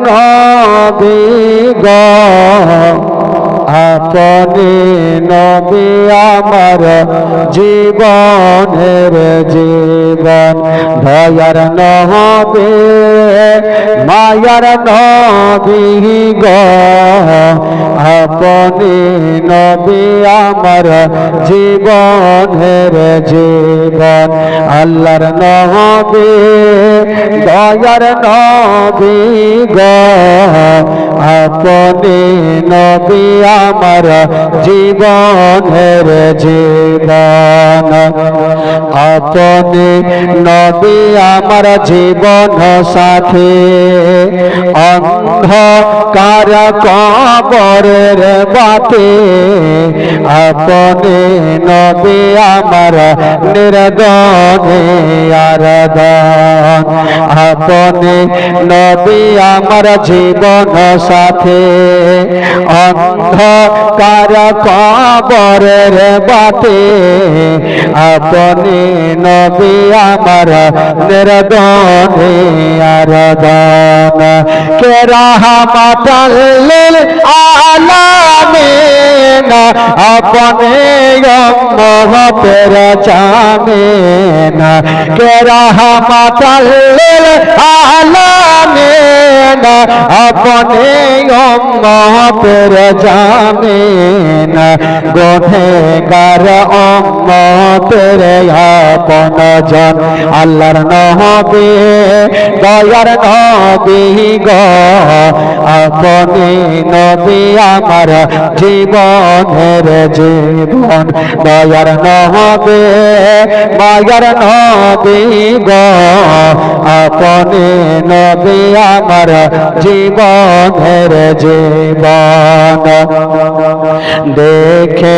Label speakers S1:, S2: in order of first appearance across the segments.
S1: নবী গো আপনি নবী আমার জীবনের জীবন দয়ার নবী মায়ার নবী গো আপনি নবী আমার জীবনের জীবন আল্লাহর নবী দয়ার নবী গো আপনি নবী আমার জীবনের জীবন আপনি নবী আমার জীবন সাথী অন্ধকার কবরের বাতি আপনি নবী আমার নির্দনে আরাধন আপনি নবী আমার জীবন সাথী অন্ধকার কবরের বাতি আপনি নবী আমার নির্দনে আরাধন কে রাহমাতাল লিল আলামিন আপনি উম্মতের জামিন কে রাহমাতাল লিল আলামিন আপনি উম্মতের জামিন গুনেহগার উম্মতের আপন জন আল্লাহর নবী দয়ার নবী গো আপনি নবী আমার জীবনের জীবন দয়ার নবী মায়ার নবী গো আপনি নবী আমার জীবনের জীবন দেখে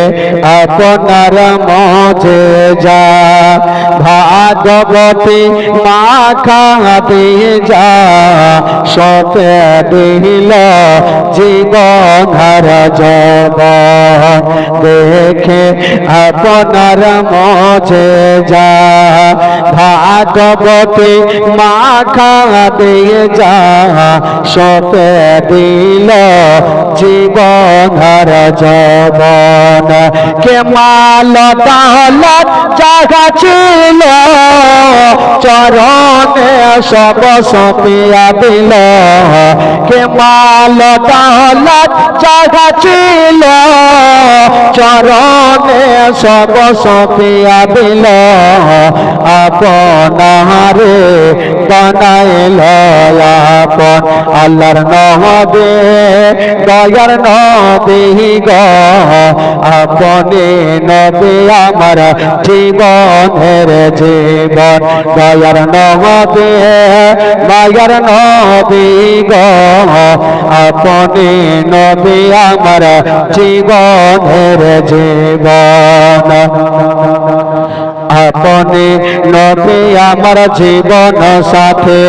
S1: আপনার মজেজা ভাগবতী মাখা দিয়ে যা সপে দিল জীবন জবন দেখে আপনার মজেজা ভাগবতী মাখা দিয়ে যা সপে দিল জীবন জবন কে মাল দৌলত জাগা ছিল চরণে সব সপিয়া দিল কে মাল দৌলত জাগা ছিল চরণে সব সপিয়া দিল আপনারে বানাইল আপন আল্লাহর নবী দয়ার নবী গো আপনি নবী আমার জীবনের জীবন দয়ার নবী মায়ার নবী গো আপনি নবী আমার জীবনের জীবন আপনি নবী আমার জীবন সাথে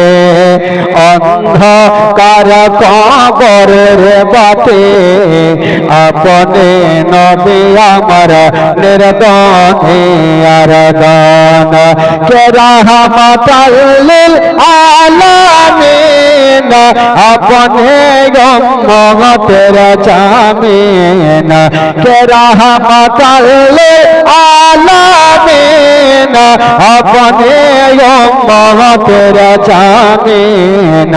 S1: অন্ধকার কবরের বাতি আপনি নবী আমার নির্দনে আরাধন কে রাহমাতাল লিল আলামিন আপনি উম্মতের জামিন কে রাহমাতাল লিল আলামিন আপনি উম্মতের জামিন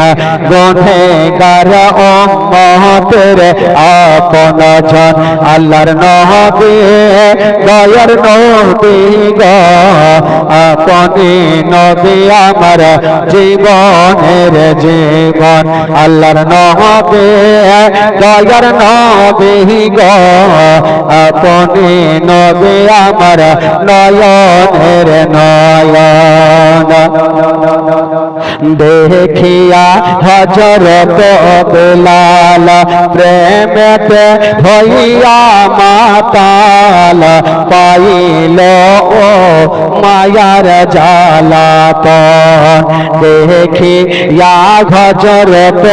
S1: গুনেহগার উম্মতের আপন জন আল্লাহর নবী দয়ার নবী গো আপনি নবী আমার জীবনের জীবন আল্লাহর নবী দয়ার নবী গো আপনি নবী আমার নয়নের নয়ন দেখিয়া হযরত বেলাল প্রেমেতে হইয়া মাতাল পাইল ও মায়ার জ্বালাতন দেখিয়া হযরত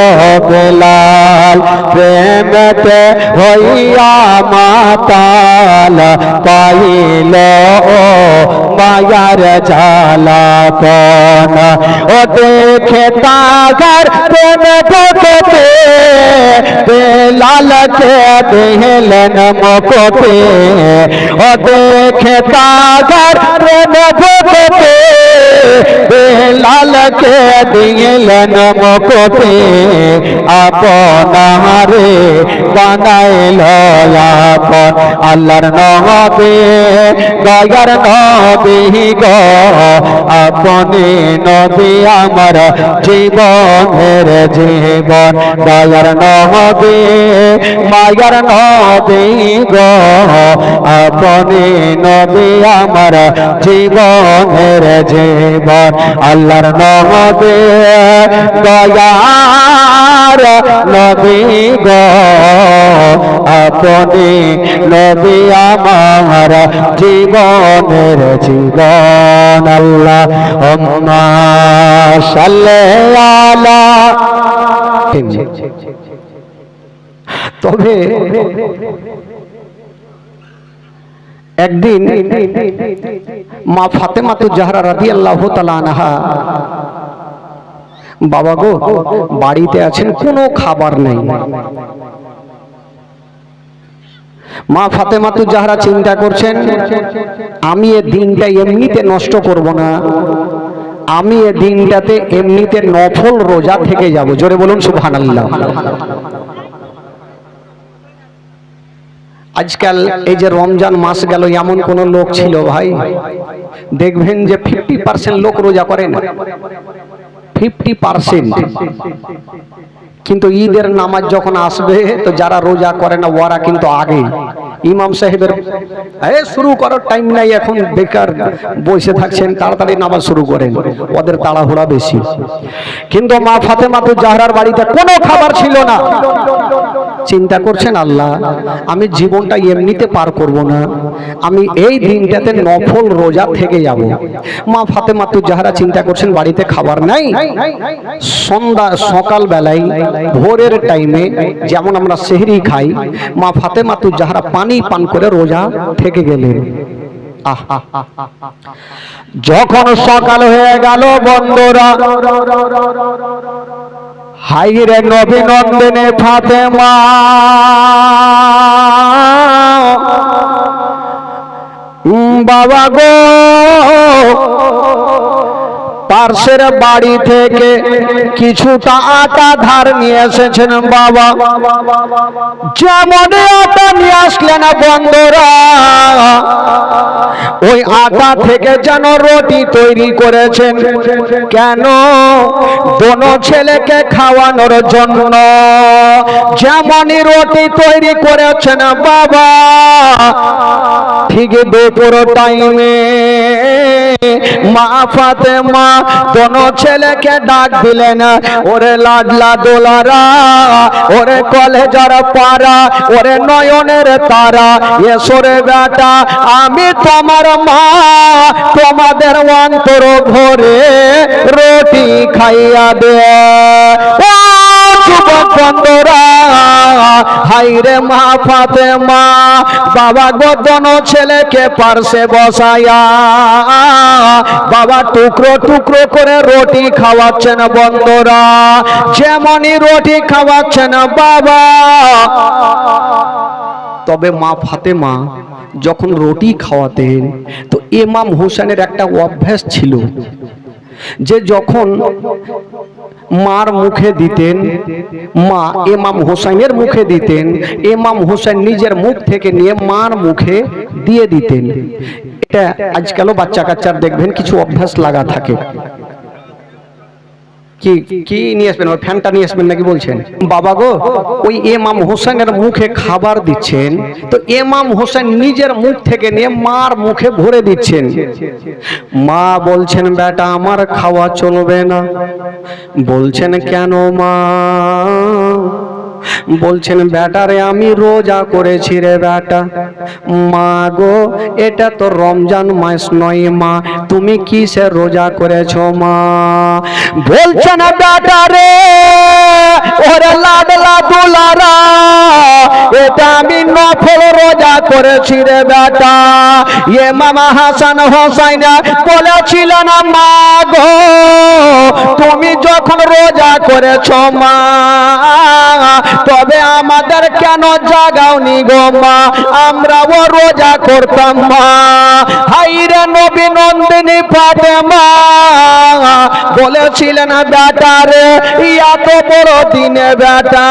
S1: বেলাল প্রেমেতে হইয়া মাতাল পাইল ও মায়ার জ্বালাতন ও দেখে তাগার প্রেম ঢুকতে বেলালকে দিলেন মুকুটে ও দেখে তাগার প্রেম ঢুকতে বেলালকে দিলেন মুকুটে আপনারে বানাইল আপন আল্লাহর নবী দয়ার নবী গো আপনি নবী আমার জীবনের জীবন দয়ার নবী মায়ার নবী গো আপনি নবী আমার জীবনের জীবন আল্লাহর নবী দয়ার নবী গো আপনি নবী আমার জীবনের জীবন আল্লাহুম্মা সাল্লি আলা। তবে একদিন মা ফাতেমাতুজ জাহরা রাদিয়াল্লাহু তাআলা আনহা বাবা গো বাড়িতে আছেন, কোনো খাবার নেই। মা ফাতেমাতুজ জাহরা চিন্তা করছেন, আমি এই দিনটা এমনিতে নষ্ট করব না, আমি এই দিনটাতে এমনিতে নফল রোজা থেকে যাব। জোরে বলুন সুবহানাল্লাহ। আজকাল এই যে রমজান মাস গেল, এমন কোন লোক ছিল ভাই দেখবেন যে 50% লোক রোজা করে না, 50%। কিন্তু ঈদের নামাজ যখন আসবে তো যারা রোজা করে না ওরা কিন্তু আগে ইমাম সাহেবের শুরু করার টাইম নাই, এখন বেকার বসে থাকছেন, তাড়াতাড়ি নামাজ শুরু করেন, ওদের তাড়াহুড়া বেশি। কিন্তু মা ফাতেমাতুজ জাহরার বাড়িতে কোনো খাবার ছিল না। চিন্তা করছেন, আল্লাহ আমি জীবনটা এমনিতে পার করব না, আমি এই দিনটাতে নফল রোজা থেকে যাব। মা ফাতেমাতুজ জাহরা চিন্তা করছেন বাড়িতে খাবার নাই। সন্ধ্যা সকাল বেলায় ভোরের টাইমে যেমন আমরা সেহরি খাই, মা ফাতেমাতুজ জাহরা পানি পান করে রোজা থেকে গেলেন। যখন সকাল হয়ে গেল বন্ধুরা, হাইরে নবী নন্দিনী ফাতেমা বাবা গো পার্শ্বের বাড়ি থেকে কিছুটা আটা ধার নিয়ে এসেছেন বাবা। যেমন আটা নিয়ে আসলেন বন্ধুরা, ওই আটা থেকে যেন রুটি তৈরি করেছেন। কেন? দোনো ছেলেকে খাওয়ানোর জন্য। যেমনই রুটি তৈরি করেছেন বাবা, ঠিক দুপুর টাইমে মা ফাতেমা দোনো ছেলেকে ডাক দিলেন, ওরে লাডলা দোলারা, ওরে কলেজার পারা, ওরে নয়নের তারা, এসরে বেটা আমি তোমার মা, তোমাদের অন্তর ভরে রুটি খাইয়া দে। ও যুবক বন্ধুরা, হাইরে মা ফাতেমা বাবা গো দোনো ছেলেকে পার্শ্বে বসায়া বাবা টুকরো টুকরো করে রুটি খাওয়াচ্ছেন বন্ধুরা। যেমনই রুটি খাওয়াচ্ছেন বাবা, তবে মা ফাতেমা যখন রুটি খাওয়াতেন তো ইমাম হোসেনের একটা অভ্যাস ছিল যে যখন মার মুখে দিতেন, মা ইমাম হোসেনের মুখে দিতেন, ইমাম হোসেন নিজের মুখ থেকে নিয়ে মার মুখে দিয়ে দিতেন। এটা আজকালও বাচ্চা কাচ্চার দেখবেন কিছু অভ্যাস লাগা থাকে। কি নিয়ে আসবেন? ওই ফ্যানটা নিয়ে আসবেন নাকি বলছেন? বাবা গো ওই ইমাম হোসেনের মুখে খাবার দিচ্ছেন, তো ইমাম হোসেন নিজের মুখ থেকে নিয়ে মার মুখে ভরে দিচ্ছেন। মা বলছেন বেটা আমার খাওয়া চলবে না। বলছেন কেন মা? বলছেন বেটারে আমি রোজা করেছি রে বেটা। মা গো এটা তো রমজান মাস নয় মা, তুমি কিসের রোজা করেছো মা? বলছেন বেটারে ওরে লাডলা দুলারা, এটা আমি নফল রোজা করেছি রে বেটা। ইমাম হাসান হোসেন বলেছিলেন মা গো তুমি যখন রোজা করেছো মা, তবে আমাদের কেন জাগাওনি গো মা, আমরাও রোজা করতাম মা। হাইরে নবী নন্দিনী ফাতেমা বলেছিলেন বেটা রে এত বড় দিনে বেটা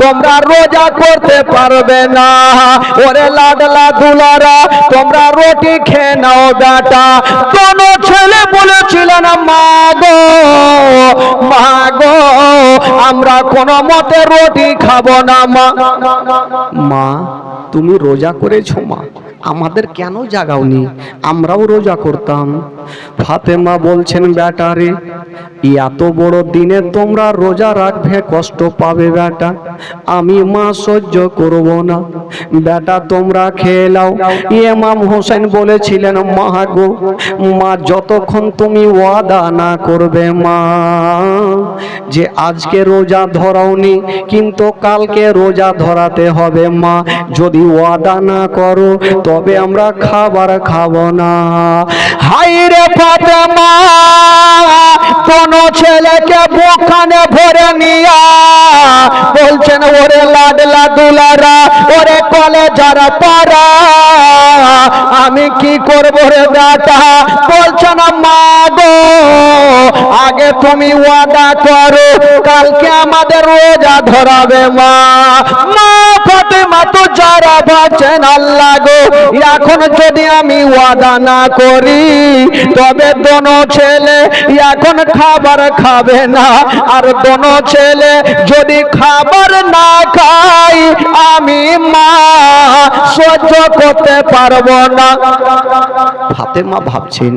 S1: তোমরা রোজা করতে পারবে না, ওরে লাডলা দুলারা তোমরা রুটি খেয়ে নাও বেটা। কোন ছেলে বলেছিলেন মা গো মা গো আমরা কোনো মতে রুটি খাবো না মা। মা তুমি রোজা করেছো মা, আমাদের কেন জাগাওনি, আমরাও রোজা করতাম। ফাতেমা বলছেন বেটা রে এত বড় দিনে তোমরা রোজা রাখবে, কষ্ট পাবে বেটা, আমি মা সহ্য করব না, বেটা তোমরা খেয়ে নাও। ইমাম হোসেন বলেছিলেন মা গো মা যতক্ষণ তুমি ওয়াদা না করবে মা যে আজকে রোজা ধরাওনি কিন্তু কালকে রোজা ধরাতে হবে মা, যদি ওয়াদা না করো তবে আমরা খাবার খাবো না। হাইরে ফাতেমা কোন ছেলেকে বুখানে ভরে নিয়া বলছেন ওরে লাডলা দুলারা ওরে কলেজার পাড়া আমি কি করব রে বেটা, বলছেন মা গো আগে তুমি ওয়াদা করো কালকে আমাদের রোজা ধরাবে মা। মা ফাতেমা তো যারা ভাবছেন আল্লাহ গো এখন যদি আমি ওয়াদা না করি তবে দোনো ছেলে এখন খাবার খাবে না, আর দোনো ছেলে যদি খাবার না খাই আমি মা সহ্য করতে পারবো না। ফাতেমা ভাবছেন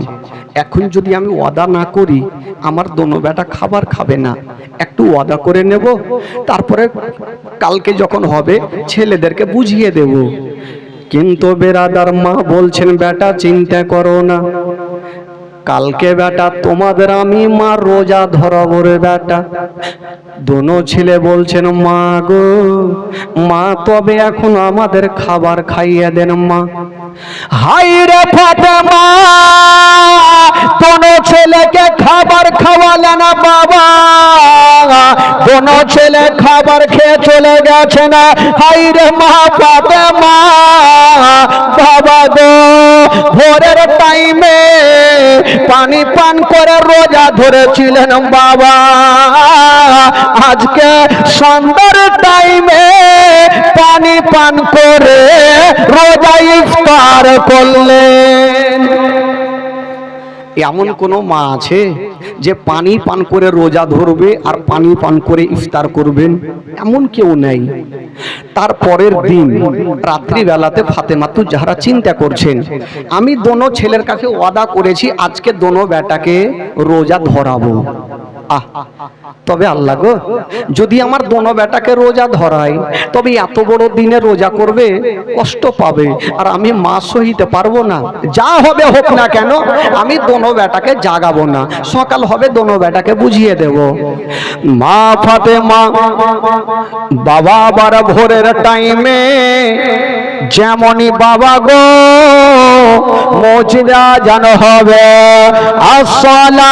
S1: এখন যদি আমি ওয়াদা না করি আমার দোনো বেটা খাবার খাবে না, একটু ওয়াদা করে নেব, তারপরে কালকে যখন হবে ছেলেদেরকে বুঝিয়ে দেব। কিন্তু বেরাদার মা বলছেন বেটা চিন্তা করো না, কালকে বেটা তোমাদের আমি মা রোজা ধরাবো রে বেটা। দোনো ছেলে বলছেন মা গো মা তবে এখন আমাদের খাবার খাইয়ে দেন মা। হাইরে ফাতেমা দোনো ছেলেকে খাবার খাওয়ালেন বাবা, দোনো ছেলে খাবার খেয়ে চলে গেছে না। হাইরে মা ফাতেমা বাবা গো ভোরের টাইমে পানি পান করে রোজা ধরেছিলেন বাবা, আজকে সন্ধ্যার টাইমে পানি পান করে রোজা ইফতার করলেন। এমন কোন মা আছে যে পানি পান করে রোজা ধরবে আর পানি পান করে ইফতার করবেন? এমন কেউ নেই। তারপরের দিন রাত্রিবেলাতে ফাতেমা তু যারা চিন্তা করছেন আমি দোনো ছেলের কাছে ওয়াদা করেছি আজকে দোনো বেটাকে রোজা ধরাবো। তবে আল্লাহ গো যদি আমার দোনো বেটাকে রোজা ধরাই তবে এত বড় দিনে রোজা করবে, কষ্ট পাবে, আর আমি মা সহিতে পারবো না। যা হবে হোক না কেন আমি দোনো বেটাকে জাগাবো না, সকাল হবে দোনো বেটাকে বুঝিয়ে দেব। মা ফাতেমা বাবা আবার ভোরের টাইমে যেমনই বাবা গো মসজিদে আযান হবে আসসালাম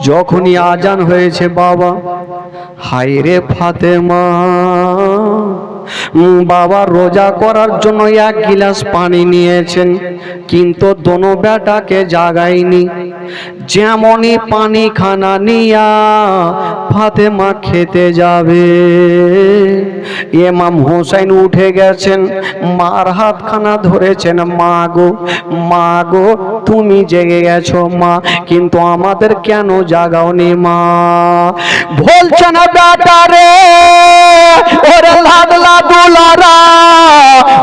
S1: যখনই আজান হয়েছে বাবা হায়রে ফাতেমা বাবা রোজা করার জন্য এক গিলাস পানি নিয়েছেন কিন্তু দোনো বেটাকে জাগায়নি। যেমনই পানি খানা নিয়া ফাতেমা খেতে যাবে ইমাম হোসেন উঠে গেছেন, মার হাতখানা ধরেছেন, মা গো তুমি জেগে গেছো মা, কিন্তু আমাদের কেন জাগাওনি মা? বলছেন বেটা রে ওরে লাডলা লাডলা দুলারা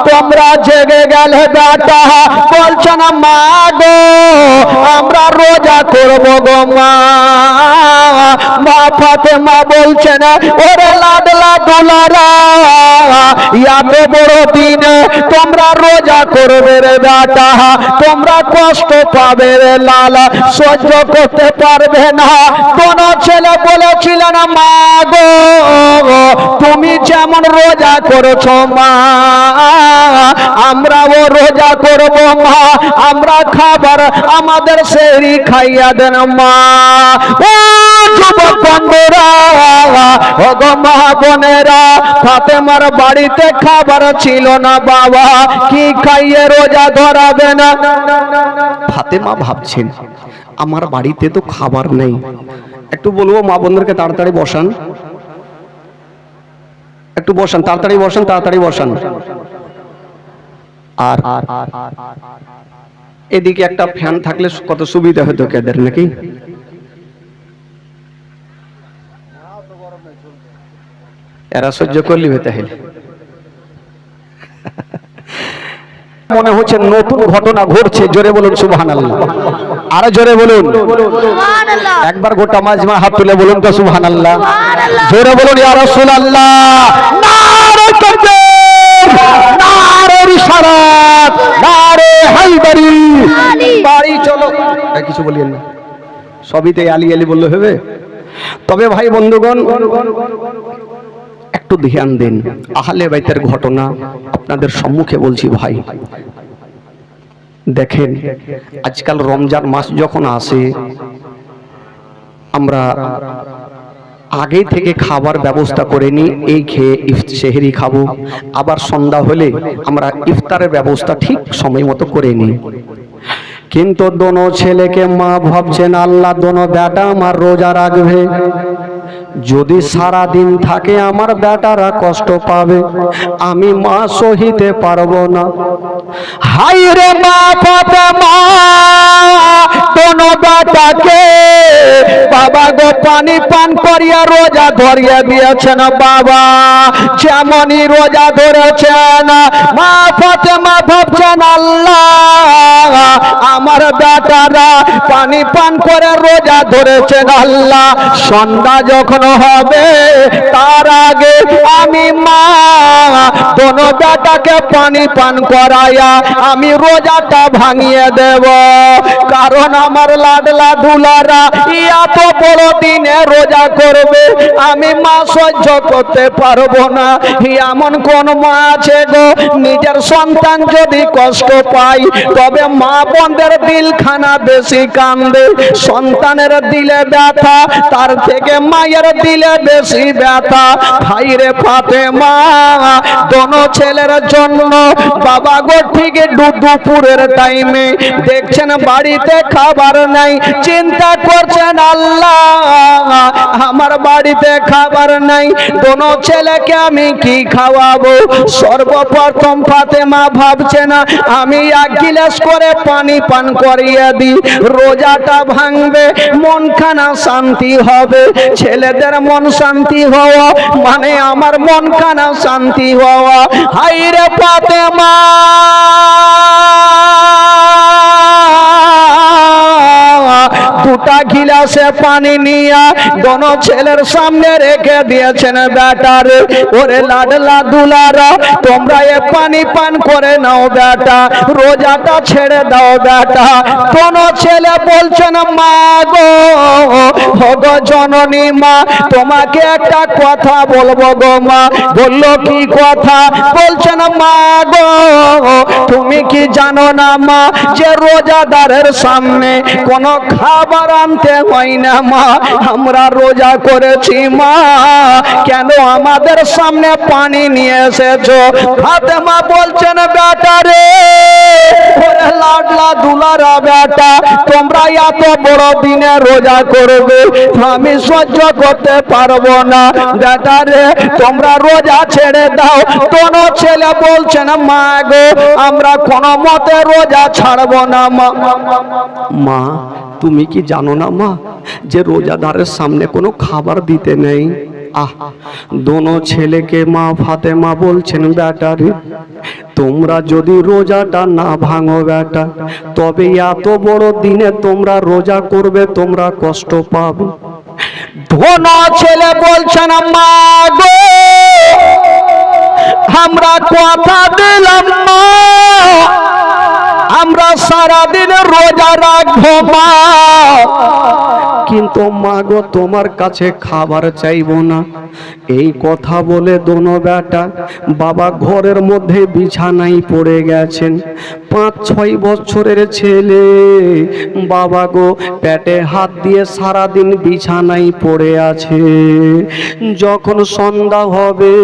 S1: তোমরা জেগে গেলে বেটা বলছো না মা গো আমরা রোজা করব গো মা। মা ফাতেমা বলছেন ওরে লাডলা দুলারা এত বড় দিনে তোমরা রোজা করবে রে বেটা, তোমরা কষ্ট পাবে রে লালা, সহ্য করতে পারবে না। কোন ছেলে বলেছিলেন মা গো তুমি যেমন রোজা করেছো মা আমরাও রোজা করব মা, আমরা খাবার আমাদের সেহরি খাইয়া দেন মা। ও যুবক বন্ধুরা ও গো মা বোনেরা, ফাতেমার বাড়িতে খাবার ছিল না বাবা, কি খাইয়ে রোজা ধরাবে না। ফাতেমা ভাবছেন আমার বাড়িতে তো খাবার নেই, একটু বলবো মা বোনদেরকে তাড়াতাড়ি বসান, একটু বসান, তাড়াতাড়ি বসান, তাড়াতাড়ি বসান। আর এদিকে একটা ফ্যান থাকলে কত সুবিধা হতো কেদের নাকি। এরা সহ্য করলি হতে হলে মনে হচ্ছে নতুন ঘটনা ঘটছে। জোরে বলুন সুবহানাল্লাহ, আরো জোরে বলুন একবার গোটা মাজমা হাত তুলে বলুন তো সুবহানাল্লাহ, জোরে বলুন ইয়া রাসূলুল্লাহ, নারে তাকবীর, নারে রিসালাত, নারে হায়দারি, বাড়ি চলো। কিছু বলিয়েন না, সবিতে আলী আলী বললে হবে। তবে ভাই বন্ধুগণ একটু ধ্যান দিন, আহলে বাইতের ঘটনা আপনাদের সম্মুখে বলছি ভাই। দেখেন আজকাল রমজান মাস যখন আসে আমরা আগে থেকে খাবার ব্যবস্থা করে নি, এই খেয়ে সেহরি খাবো, আবার সন্ধ্যা হলে আমরা ইফতারের ব্যবস্থা ঠিক সময় মতো করে নিই। কিন্তু দোনো ছেলেকে মা ভাবছেন আল্লাহ দোনো বেটা আমার রোজা রাখবে, যদি সারা দিন থাকে আমার বেটারা কষ্ট পাবে, আমি মা সহিতে পারবো না। হাই রে মা ফাতেমা দোনো বেটাকে বাবা গো পানি পান করিয়া রোজা ধরিয়া দিয়েছেন বাবা। যেমনই রোজা ধরেছেন মা ফাতেমা ভাবছেন আল্লাহ আমার বেটারা পানি পান করে রোজা ধরেছেন, আল্লাহ সন্ধ্যা যখন হবে তার আগে আমি মা দোনো বেটাকে পানি পান করাইয়া আমি রোজাটা ভাঙিয়ে দেব। কারণ আমার লাডলা দুলারা এত বড় দিনে রোজা করবে, আমি মা সহ্য করতে পারবো না। এমন কোন মা আছে গো নিজের সন্তান যদি কষ্ট পায় তবে মা বোনদের দিলখানা বেশি কান্দে, সন্তানের দিলে ব্যথা তার থেকে মায়ের দিলে বেশি ব্যথা। ভাইরে ফাতেমা দোনো ছেলের জন্য বাবা গো ঠিক দুপুরের টাইমে দেখছেন বাড়িতে খাবার নাই, চিন্তা করছেন আল্লাহ আমার বাড়িতে খাবার নাই, দোনো ছেলেকে আমি কি খাওয়াবো। সর্বপ্রথম ফাতেমা ভাবছে না আমি এক গিলাস করে পানি পান করিয়ে দিই, রোজাটা ভাঙবে, মনখানা শান্তি হবে। ছেলেদের মন শান্তি হওয়া মানে আমার মনখানা শান্তি হওয়া। হাইরে ফাতেমা দুটা গিলাসে পানি নিয়া দোনো ছেলের সামনে রেখে দিয়েছেন বেটারে, ওরে লাডলা দুলারা তোমরা এ পানি পান করে নাও বেটা, রোজাটা ছেড়ে দাও বেটা। দোনো ছেলে বলছেন মা গো গো জননী মা তোমাকে একটা কথা বলবো গো মা। বললো কি কথা? বলছেন মা গো তুমি কি জানো না মা যে রোজাদারের সামনে কোনো খাবার আনতে হয় না মা, আমরা রোজা করেছি মা, কেন আমাদের সামনে পানি নিয়ে এসেছো? ফাতেমা বলছেন বেটা রে ওরে লাডলা দুলারা বেটা তোমরা এত বড় দিনে রোজা করবে আমি সহ্য করতে পারবো না, বেটা রে তোমরা রোজা ছেড়ে দাও। কোনো ছেলে বলছেন মা গো আমরা কোনো মতে রোজা ছাড়বো না মা। মা তুমি কি জানো না মা যে রোজাদারের সামনে কোনো খাবার দিতে নেই? দোনো ছেলেকে মা ফাতেমা বলছেন, বেটারে তোমরা যদি রোজাটা না ভাঙো বেটা, তবে এত বড় দিনে তোমরা রোজা করবে, তোমরা কষ্ট পাবে। দোনো ছেলে বলছেন, মা গো আমরা কথা দিলাম মা, আমরা সারাদিন রোজা রাখবো মা, কিন্তু মা গো তোমার কাছে খাবার চাইবো না। এই কথা বলে দোনো বেটা বাবা ঘরের মধ্যে বিছানায় পড়ে গেছেন। 5-6 বছরের ছেলে বাবা গো পেটে হাত দিয়ে সারাদিন বিছানায় পড়ে আছে। যখন সন্ধ্যা হবে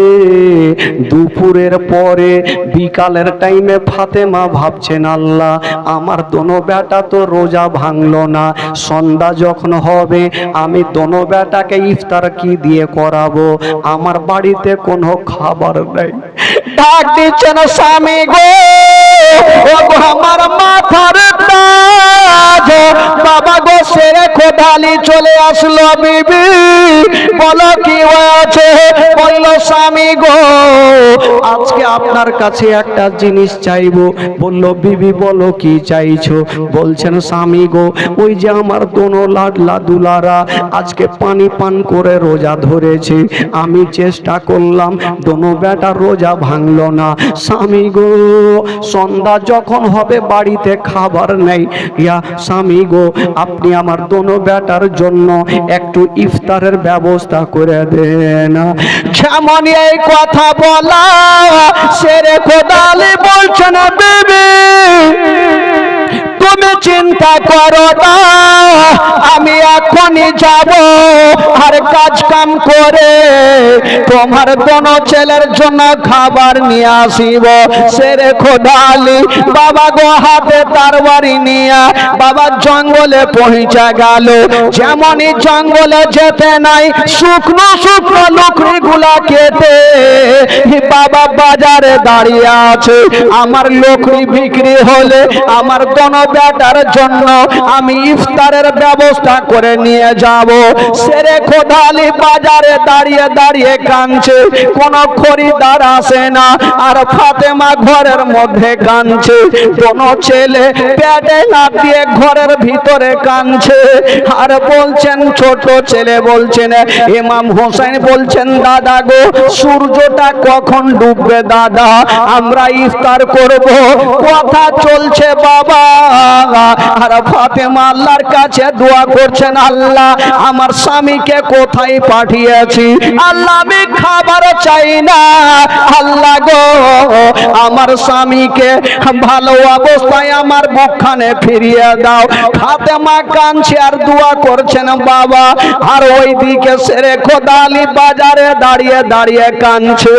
S1: দুপুরের পরে বিকালের টাইমে ফাতেমা ভাবছেন, আল্লাহ আমার দোনো বেটা তো রোজা ভাঙলো না, সন্ধ্যা যখন হবে আমি দোনো বেটাকে ইফতার কি দিয়ে করাবো, আমার বাড়িতে কোনো খাবার নেই। ডাক দিচ্ছেন, স্বামী গো আমার মাথার তাজ, বাবা গো সেরে খোদালি চলে আসলো, বিবি বলো কি হয়েছে? বললো, স্বামী গো আজকে আপনার কাছে একটা জিনিস চাইবো। বললো, বিবি বলো কি চাইছো? বলছেন, স্বামী গো ওই যে আমার দোনো লাডলা দুলারা আজকে পানি পান করে রোজা ধরেছে, আমি চেষ্টা করলাম দোনো বেটা রোজা ভাঙলো না। স্বামী গো সন্ধ্যা যখন হবে বাড়িতে খাবার নেই, ইয়া স্বামী গো আপনি আমার দোনো বেটার জন্য একটু ইফতারের ব্যবস্থা করে দেন। যেমন এই কথা বলা সেরে খোদালি বলছেন, বিবি তুমি চিন্তা করো না, আমি এখনই যাব আর কাজ কাম করে তোমার দোনো ছেলের জন্য খাবার নিয়ে আসিব। সেরে খোদালি বাবা গো হাতে তরবারি নিয়ে বাবা জঙ্গলে পৌঁছে গেল। যেমনই জঙ্গলে যেতে নাই শুকনো শুকনো লকড়ি গুলা কেটে বাবা বাজারে দাঁড়িয়ে আছে, আমার লকড়ি বিক্রি হলে আমার দোনো বেটার জন্য আমি ইফতারের ব্যবস্থা করে নিয়ে যাব। সেরে খোদালি বাজারে দাঁড়িয়ে দাঁড়িয়ে কাঁদছে, কোনো খরিদার আসে না, আর ফাতেমা ঘরের মধ্যে কাঁদছে। দোনো ছেলে পেটে হাত দিয়ে ঘরের ভিতরে কাঁদছে আর বলছেন, ছোট ছেলে বলছেন, ইমাম হোসেন বলছেন, দাদা গো সূর্যটা কখন ডুববে দাদা, আমরা ইফতার করব। কথা চলছে বাবা, আর ফাতেমা আল্লাহর কাছে দোয়া করছেন, আল্লাহ আমার স্বামীকে কোথায় পাঠিয়েছি, আল্লাহ আমি খাবার চাই না, আল্লাহ গো আমার স্বামীকে ভালো অবস্থায় আমার বুকখানে ফিরিয়ে দাও। ফাতেমা কাঁদছে আর দোয়া করছেন বাবা, আর ওইদিকে সেরে খোদালি বাজারে দাঁড়িয়ে দাঁড়িয়ে কাঁদছে,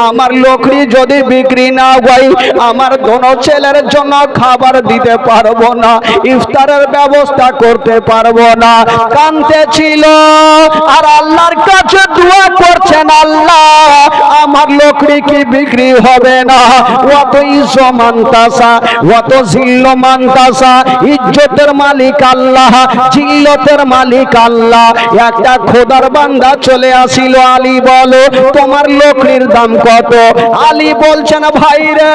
S1: আমার লকড়ি যদি বিক্রি না হয় আমার দোনো ছেলের জন্য খাবার দিতে পারবো না, ইফতারের ব্যবস্থা করতে পারবো না। কাঁদতে ছিল আর আল্লাহর কাছে দোয়া করছেন, আল্লাহ আমার লকড়ি কি বিক্রি হবে না, অত ইজ্জত মানতাসা, অত জিল্ল মানতাসা, ইজ্জতের মালিক আল্লাহ, জিল্লতের মালিক আল্লাহ। একটা খোদার বান্দা চলে আসিল, আলী বলো তোমার লকড়ির দাম কত? আলী বলছেন, ভাই রে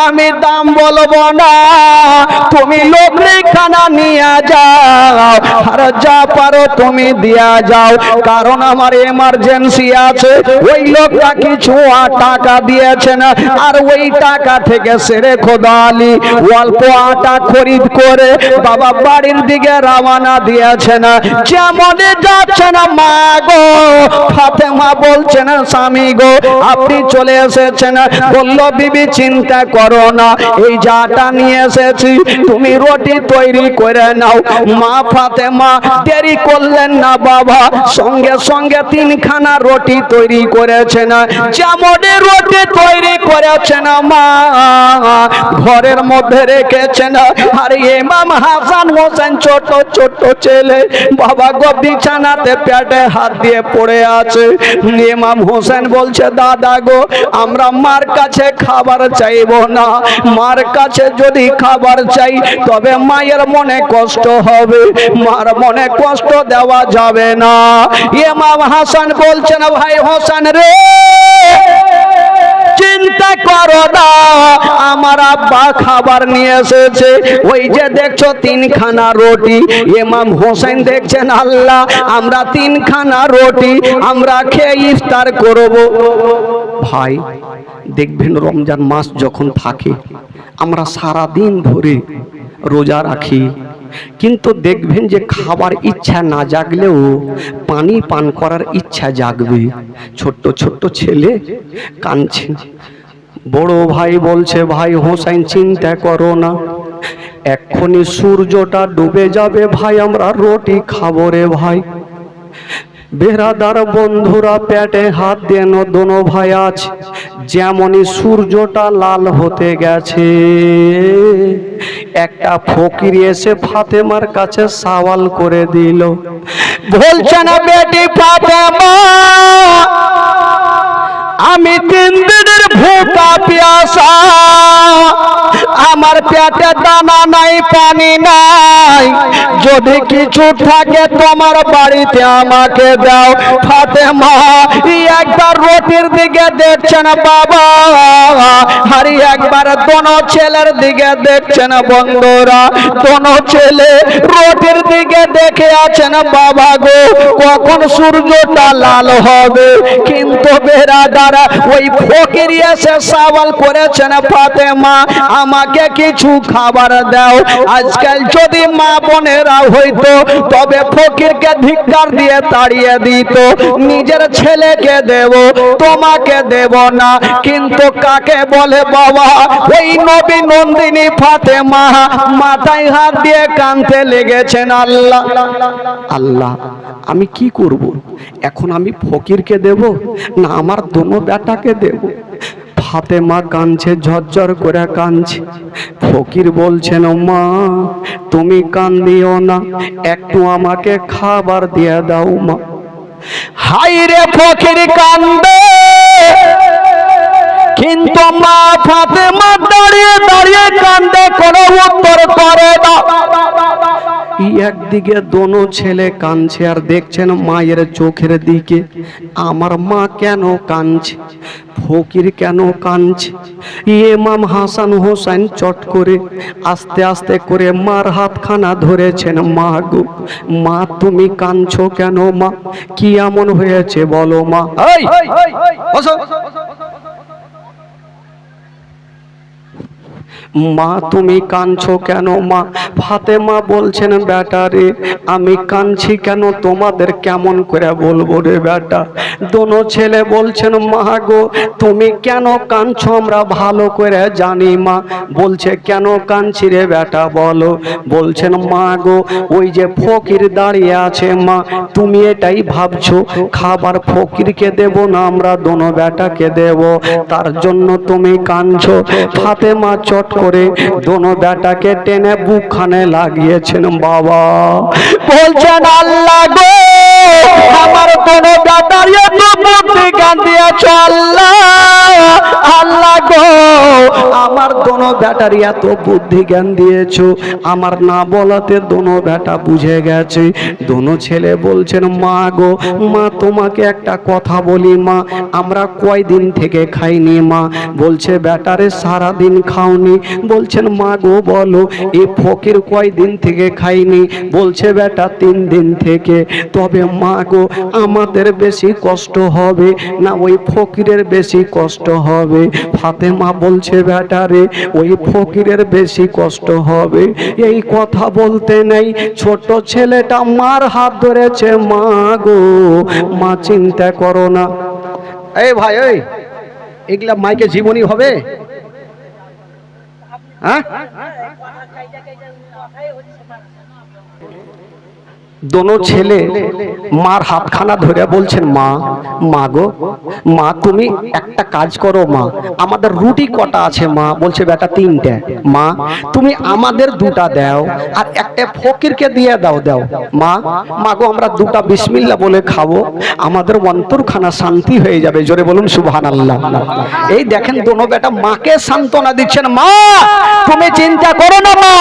S1: আমি দাম বলবো না, তুমি লকড়ি খানা নিয়ে যাও আর যা পারো তুমি দিয়া যাও, কারণ আমার এমার্জেন্সি আছে। ওই লোকটা কিছু টাকা দিয়েছেন আর ওই টাকা থেকে সেরে খোদা আলী অল্প আটা খরিদ করে বাবা বাড়ির দিকে রওনা দিয়েছেন। যেমন যাচ্ছেন মা গো ফাতেমা বলছেন, স্বামী গো আপনি চলে এসেছেন। বলল, বিবি চিন্তা করো না, এই যে আটা নিয়ে এসেছি তুমি রুটি তৈরি করে নাও। মা ফাতেমা দেরি করলেন না বাবা, সঙ্গে সঙ্গে 3খানা রুটি তৈরি করেছেন। যেমন রুটি তৈরি করেছেন মা ঘরের মধ্যে রেখেছেন, আর ইমাম হাসান হোসেন ছোট ছোট ছেলে বাবা গো বিছানাতে পেটে হাত দিয়ে পড়ে আছে। ইমাম হোসেন বলছে, দাদা গো আমরা মার কাছে খাবার চাইবো না, মার কাছে যদি খাবার চাই যাই, তবে মায়ের মনে কষ্ট হবে, মার মনে কষ্ট দেওয়া যাবে না। ইমাম হাসান বলছেন, ভাই হোসেন রে, চিন্তা করো না, আমার আব্বা খাবার নিয়ে এসেছে, ওই যে দেখছো তিনখানা রুটি। ইমাম হোসেন দেখছেন, আল্লাহ আমরা তিনখানা রুটি আমরা খেয়ে ইফতার করব। ভাই দেখবেন রমজান মাস যখন থাকে আমরা সারা দিন ধরে রোজা রাখি, কিন্তু দেখবেন যে খাবার ইচ্ছা না জাগলেও পানি পান করার ইচ্ছা জাগবে। ছোট্ট ছোট্ট ছেলে কাঁদছে, বড় ভাই বলছে, ভাই হোসেন চিন্তা করো না, এক্ষুনি সূর্যটা ডুবে যাবে ভাই, আমরা রুটি খাবো রে ভাই। বেরাদার বন্ধুরা পেটে হাত দেন, দোনো ভাই আছে, যেমনই সূর্যটা লাল হতে গেছে একটা ফকির এসে ফাতেমার কাছে সওয়াল করে দিল, বলছে না বেটি ফাতেমা, আমি 3 দিনের ভুকা পিয়াসা, আমার পেটে দানা নাই পানি নাই, যদি কিছু থাকে তোমার বাড়িতে আমাকে দাও। ফাতেমা একবার রুটির দিকে দেখছেন বাবা, আর একবার দোনো ছেলের দিকে দেখছেন বন্ধুরা, দোনো ছেলে রুটির দিকে দেখে আছেন, বাবা গো কখন সূর্যটা লাল হবে। কিন্তু বেরাদারা ওই ফকির এসে সওয়াল করেছেন, ফাতেমা আমাকে কিছু খাবার দাও। আজকাল যদি মা বোনেরা হইতো তবে ফকিরকে ধিক্কার দিয়ে তাড়িয়ে দিত, নিজের ছেলেকে দেব তোমাকে দেব না। কিন্তু কাকে বলে বাবা, ওই নবী নন্দিনী ফাতেমা মাথায় হাত দিয়ে কাঁদতে লেগেছেন, আল্লাহ আল্লাহ আমি কি করব, এখন আমি ফকিরকে দেব না আমার দোনো বেটাকে দেব। ফাতেমা কাঁদছে, ঝরঝর করে কাঁদছে। ফকির বলছেন, মা তুমি কান্দিও না, একটু আমাকে খাবার দিয়ে দাও মা। হাই রে ফকির কান্দে, কিন্তু মা ফাতেমা দাঁড়িয়ে দাঁড়িয়ে কান্দে, কোনো উত্তর করে না। একদিকে দোনো ছেলে কাঁদছে আর দেখছেন মায়ের চোখের দিকে, আমার মা কেন কাঁদছে, ফকির কেন কাঁদছে। ইমাম হাসান হোসেন চট করে আস্তে আস্তে করে মার হাতখানা ধরেছেন, মা গো মা তুমি কাঁদছো কেন মা, কি এমন হয়েছে বলো মা। এই বসো, মা তুমি কাঁদছো কেন মা। ফাতেমা বলছেন, বেটা রে আমি কাঁদছি কেন তোমাদের কেমন করে বলবো রে বেটা। দোনো ছেলে বলছেন, মা গো তুমি কেন কাঁদছো আমরা ভালো করে জানি মা। বলছে কেন কাঁদছি রে বেটা বলো। বলছেন, মা গো ওই যে ফকির দাঁড়িয়ে আছে মা, তুমি এটাই ভাবছো খাবার ফকিরকে দেব না আমরা দোনো বেটাকে দেব, তার জন্য তুমি কাঁদছো। ফাতেমা চট করে দোনো বেটাকে টেনে বুকখানে লাগিয়েছেন বাবা। বলছেন, আল্লাহ গো আমার দোনো বেটার এত বুদ্ধি জ্ঞান দিয়েছ আল্লাহ, আল্লাহ গো আমার দোনো বেটার এত বুদ্ধি জ্ঞান দিয়েছ, আমার না বলাতে দোনো বেটা বুঝে গেছে। দোনো ছেলে বলছেন, মা গো মা তোমাকে একটা কথা বলি মা, আমরা কয়দিন থেকে খাইনি মা। বলছে, বেটারে সারা দিন খাওনি। বলছেন, মা গো বলো এই ফকির কয়দিন থেকে খাইনি। বলছে, বেটা 3 দিন থেকে। তবে মা গো আমাদের বেশি কষ্ট হবে না ওই ফকিরের বেশি কষ্ট হবে। ফাতেমা বলছে, বেটারে ওই ফকিরের বেশি কষ্ট হবে। এই কথা বলতে নেই ছোট ছেলেটা মার হাত ধরেছে, মা গো মা চিন্তা করো না। এই ভাই ওই এগুলা মাইকে জীবনী হবে, হ্যাঁ দোনো ছেলে মার হাতখানা ধরে বলছেন, মা, মা গো, মা তুমি একটা কাজ করো মা, আমাদের রুটি কটা আছে মা? বলছে বেটা 3টে। মা তুমি আমাদের 2টা দাও আর একটা ফকিরকে দিয়ে দাও। দাও মা, মা গো আমরা 2টা বিসমিল্লাহ বলে খাবো, আমাদের অন্তরখানা শান্তি হয়ে যাবে। জোরে বলুন সুবহানাল্লাহ। এই দেখেন দোনো বেটা মাকে সান্ত্বনা দিচ্ছেন, মা তুমি চিন্তা করো না মা,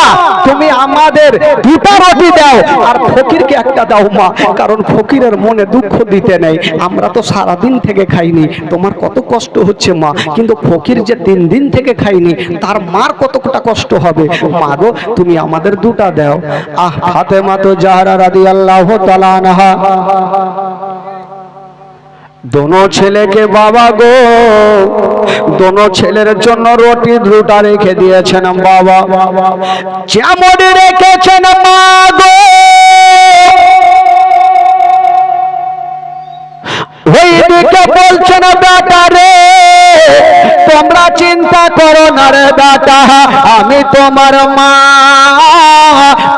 S1: তুমি আমাদের 2টা রুটি দাও আর ফকিরকে একটা দাও মা, কারণ ফকিরের মনে দুঃখ দিতে নেই, আমরা তো সারা দিন থেকে খাইনি, তোমার কত কষ্ট হচ্ছে মা, কিন্তু ফকির যে 3 দিন থেকে খাইনি তার মার কতটা কষ্ট হবে, মা গো তুমি আমাদের 2টা দাও। আহ ফাতেমা তো জাহরা রাদিয়াল্লাহু তাআলা আনহা দোনো ছেলেকে, বাবা গো দোনো ছেলের জন্য রুটি 2টা রেখে দিয়েছেন বাবা, যেমন রেখেছেন মা গো ওইদিকে বলছেন বেটা রে তোমরা চিন্তা করো না রে বেটা, আমি তোমার মা,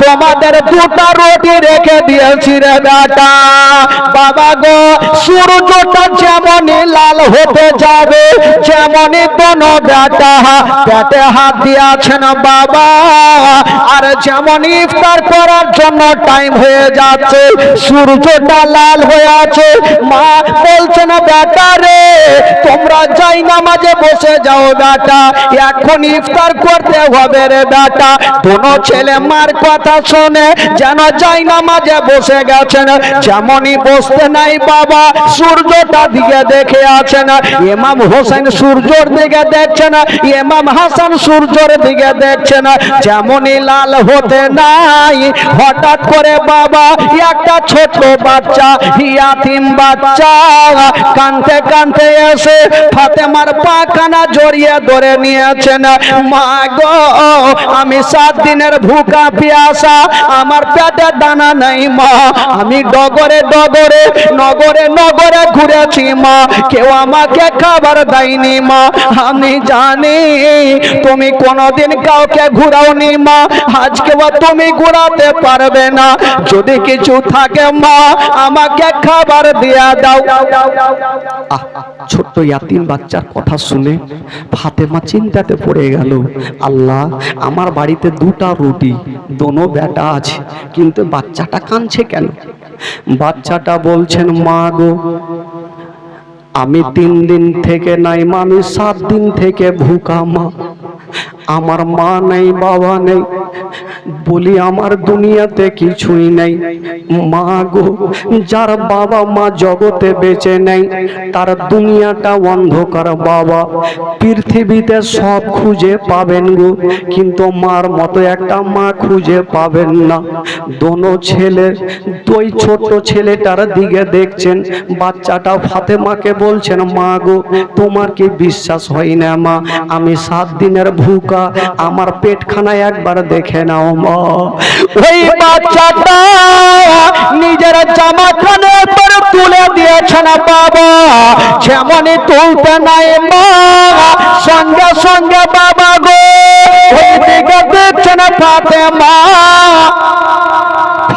S1: তোমাদের 2টা রুটি রেখে দিয়েছি রে বেটা। বাবা গো সূর্যটা যেমনই লাল হতে যাবে, যেমনই দোনো বেটা পেটে হাত দিয়েছেন বাবা, আর যেমন ইফতার করার জন্য টাইম হয়ে যাচ্ছে, সূর্যটা লাল হয়ে আছে, মা বলছেন বেটা রে তোমরা যাই নামাজে বসে যাও বেটা, এখন ইফতার করতে হবে রে বেটা। দোনো ছেলে মার কথা শুনে যেন যাই নামাজে বসে গেছেন, যেমনই বসতে নাই বাবা সূর্যটা দিকে দেখে আছেন, ইমাম হোসেন সূর্যের দিকে দেখছেন, ইমাম হাসান সূর্যের দিকে দেখছেন, যেমনই লাল হতে নাই হঠাৎ করে বাবা একটা ছোট বাচ্চা, ইয়াতিম বাচ্চা কাঁদতে কাঁদতে এসে ফাতেমার পাখানা জড়িয়ে ধরে নিয়েছেন, মা গো আমি 7 দিনের ভুকা পিয়াসা, আমার পেটে দানা নাই মা, আমি ডগরে ডগরে নগরে নগরে ঘুরেছি মা, কেউ আমাকে খাবার দেয়নি মা, আমি জানি তুমি কোনোদিন কাউকে ঘুরাওনি মা, আজকেও তুমি ঘুরাতে পারবে না, যদি কিছু থাকে মা আমাকে খাবার দিয়া দাও। ছোট্ট ইয়াতিম বাচ্চার কথা শুনে ফাতেমা চিন্তাতে পড়ে গেল, আল্লাহ আমার বাড়িতে 2টা রুটি, দোনো বেটা আছে, কিন্তু বাচ্চাটা কাঁদছে কেন? বাচ্চাটা বলছেন, মা গো আমি 3 দিন থেকে নাই মা, আমি 7 দিন থেকে ভুকা মা, আমার মা নেই বাবা নেই, বলি আমার দুনিয়াতে কিছুই নেই, মা গো যার বাবা মা জগতে বেঁচে নেই তার দুনিয়াটা অন্ধকার বাবা, পৃথিবীতে সব খুঁজে পাবেন গো কিন্তু মার মতো একটা মা খুঁজে পাবেন না। দোনো ছেলে দুই ছোট ছেলেটার দিকে দেখছেন, বাচ্চাটা ফাতেমাকে বলছেন, মা গো তোমার কি বিশ্বাস হয় না মা, আমি 7 দিনের ভুকা, আমার পেটখানা একবার দেখে নাও মা। ওই বাচ্চাটা নিজের জামাখানা পর তুলে দিয়েছেন বাবা, যেমনই তুলতে নাই মা সঙ্গে সঙ্গে বাবা গো ওই দিকে দেখছেন ফাতেমা,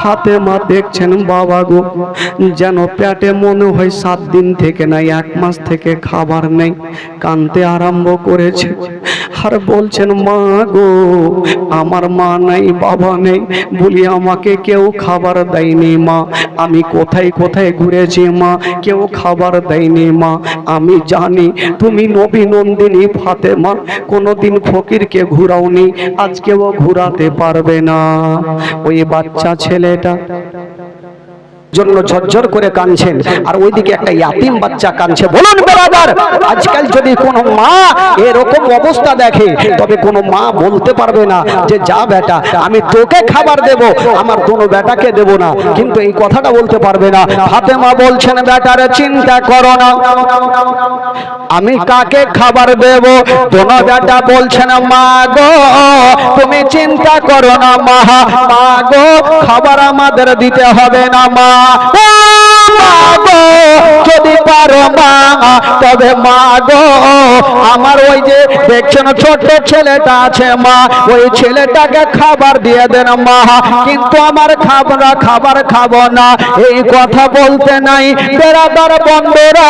S1: ফাতেমা দেখছেন বাবা গো যেন পেটে মনে হয় 7 দিন থেকে নাই 1 মাস থেকে খাবার নেই, কাঁদতে আরম্ভ করেছে আর বলছেন, মা গো আমার মা নাই বাবা নেই, বলি আমাকে কেউ খাবার দেয়নি মা, আমি কোথায় কোথায় ঘুরেছি মা, কেউ খাবার দেয়নি মা, আমি জানি তুমি নবী নন্দিনী ফাতেমা, কোনোদিন ফকিরকে ঘুরাওনি, আজকেও ঘুরাতে পারবে না। ওই বাচ্চা ছেলেটা জন্য ঝরঝর করে কাঁদছেন আর ওইদিকে একটা ইয়াতিম বাচ্চা কাঁদছে। বলুন ব্রাদার, আজকাল যদি কোনো মা এরকম অবস্থা দেখে তবে কোনো মা বলতে পারবে না যে যা বেটা আমি তোকে খাবার দেব, আমার কোনো বেটাকে দেব না, কিন্তু এই কথাটা বলতে পারবে না। ফাতেমা বলছেন, বেটারে চিন্তা করো না আমি কাকে খাবার দেব। কোনো বেটা বলছেন, মা গো তুমি চিন্তা করো না মা, মা গো খাবার আমাদের দিতে হবে না মা, যদি আর মা, তবে মা গো আমার ওই যে দেখছেন ছোট ছেলেটা আছে মা, ওই ছেলেটাকে খাবার দিয়ে দেন মা, কিন্তু আমার খাবার খাবো না। এই কথা বলতে নাই বেরাদার বন্ধুরা,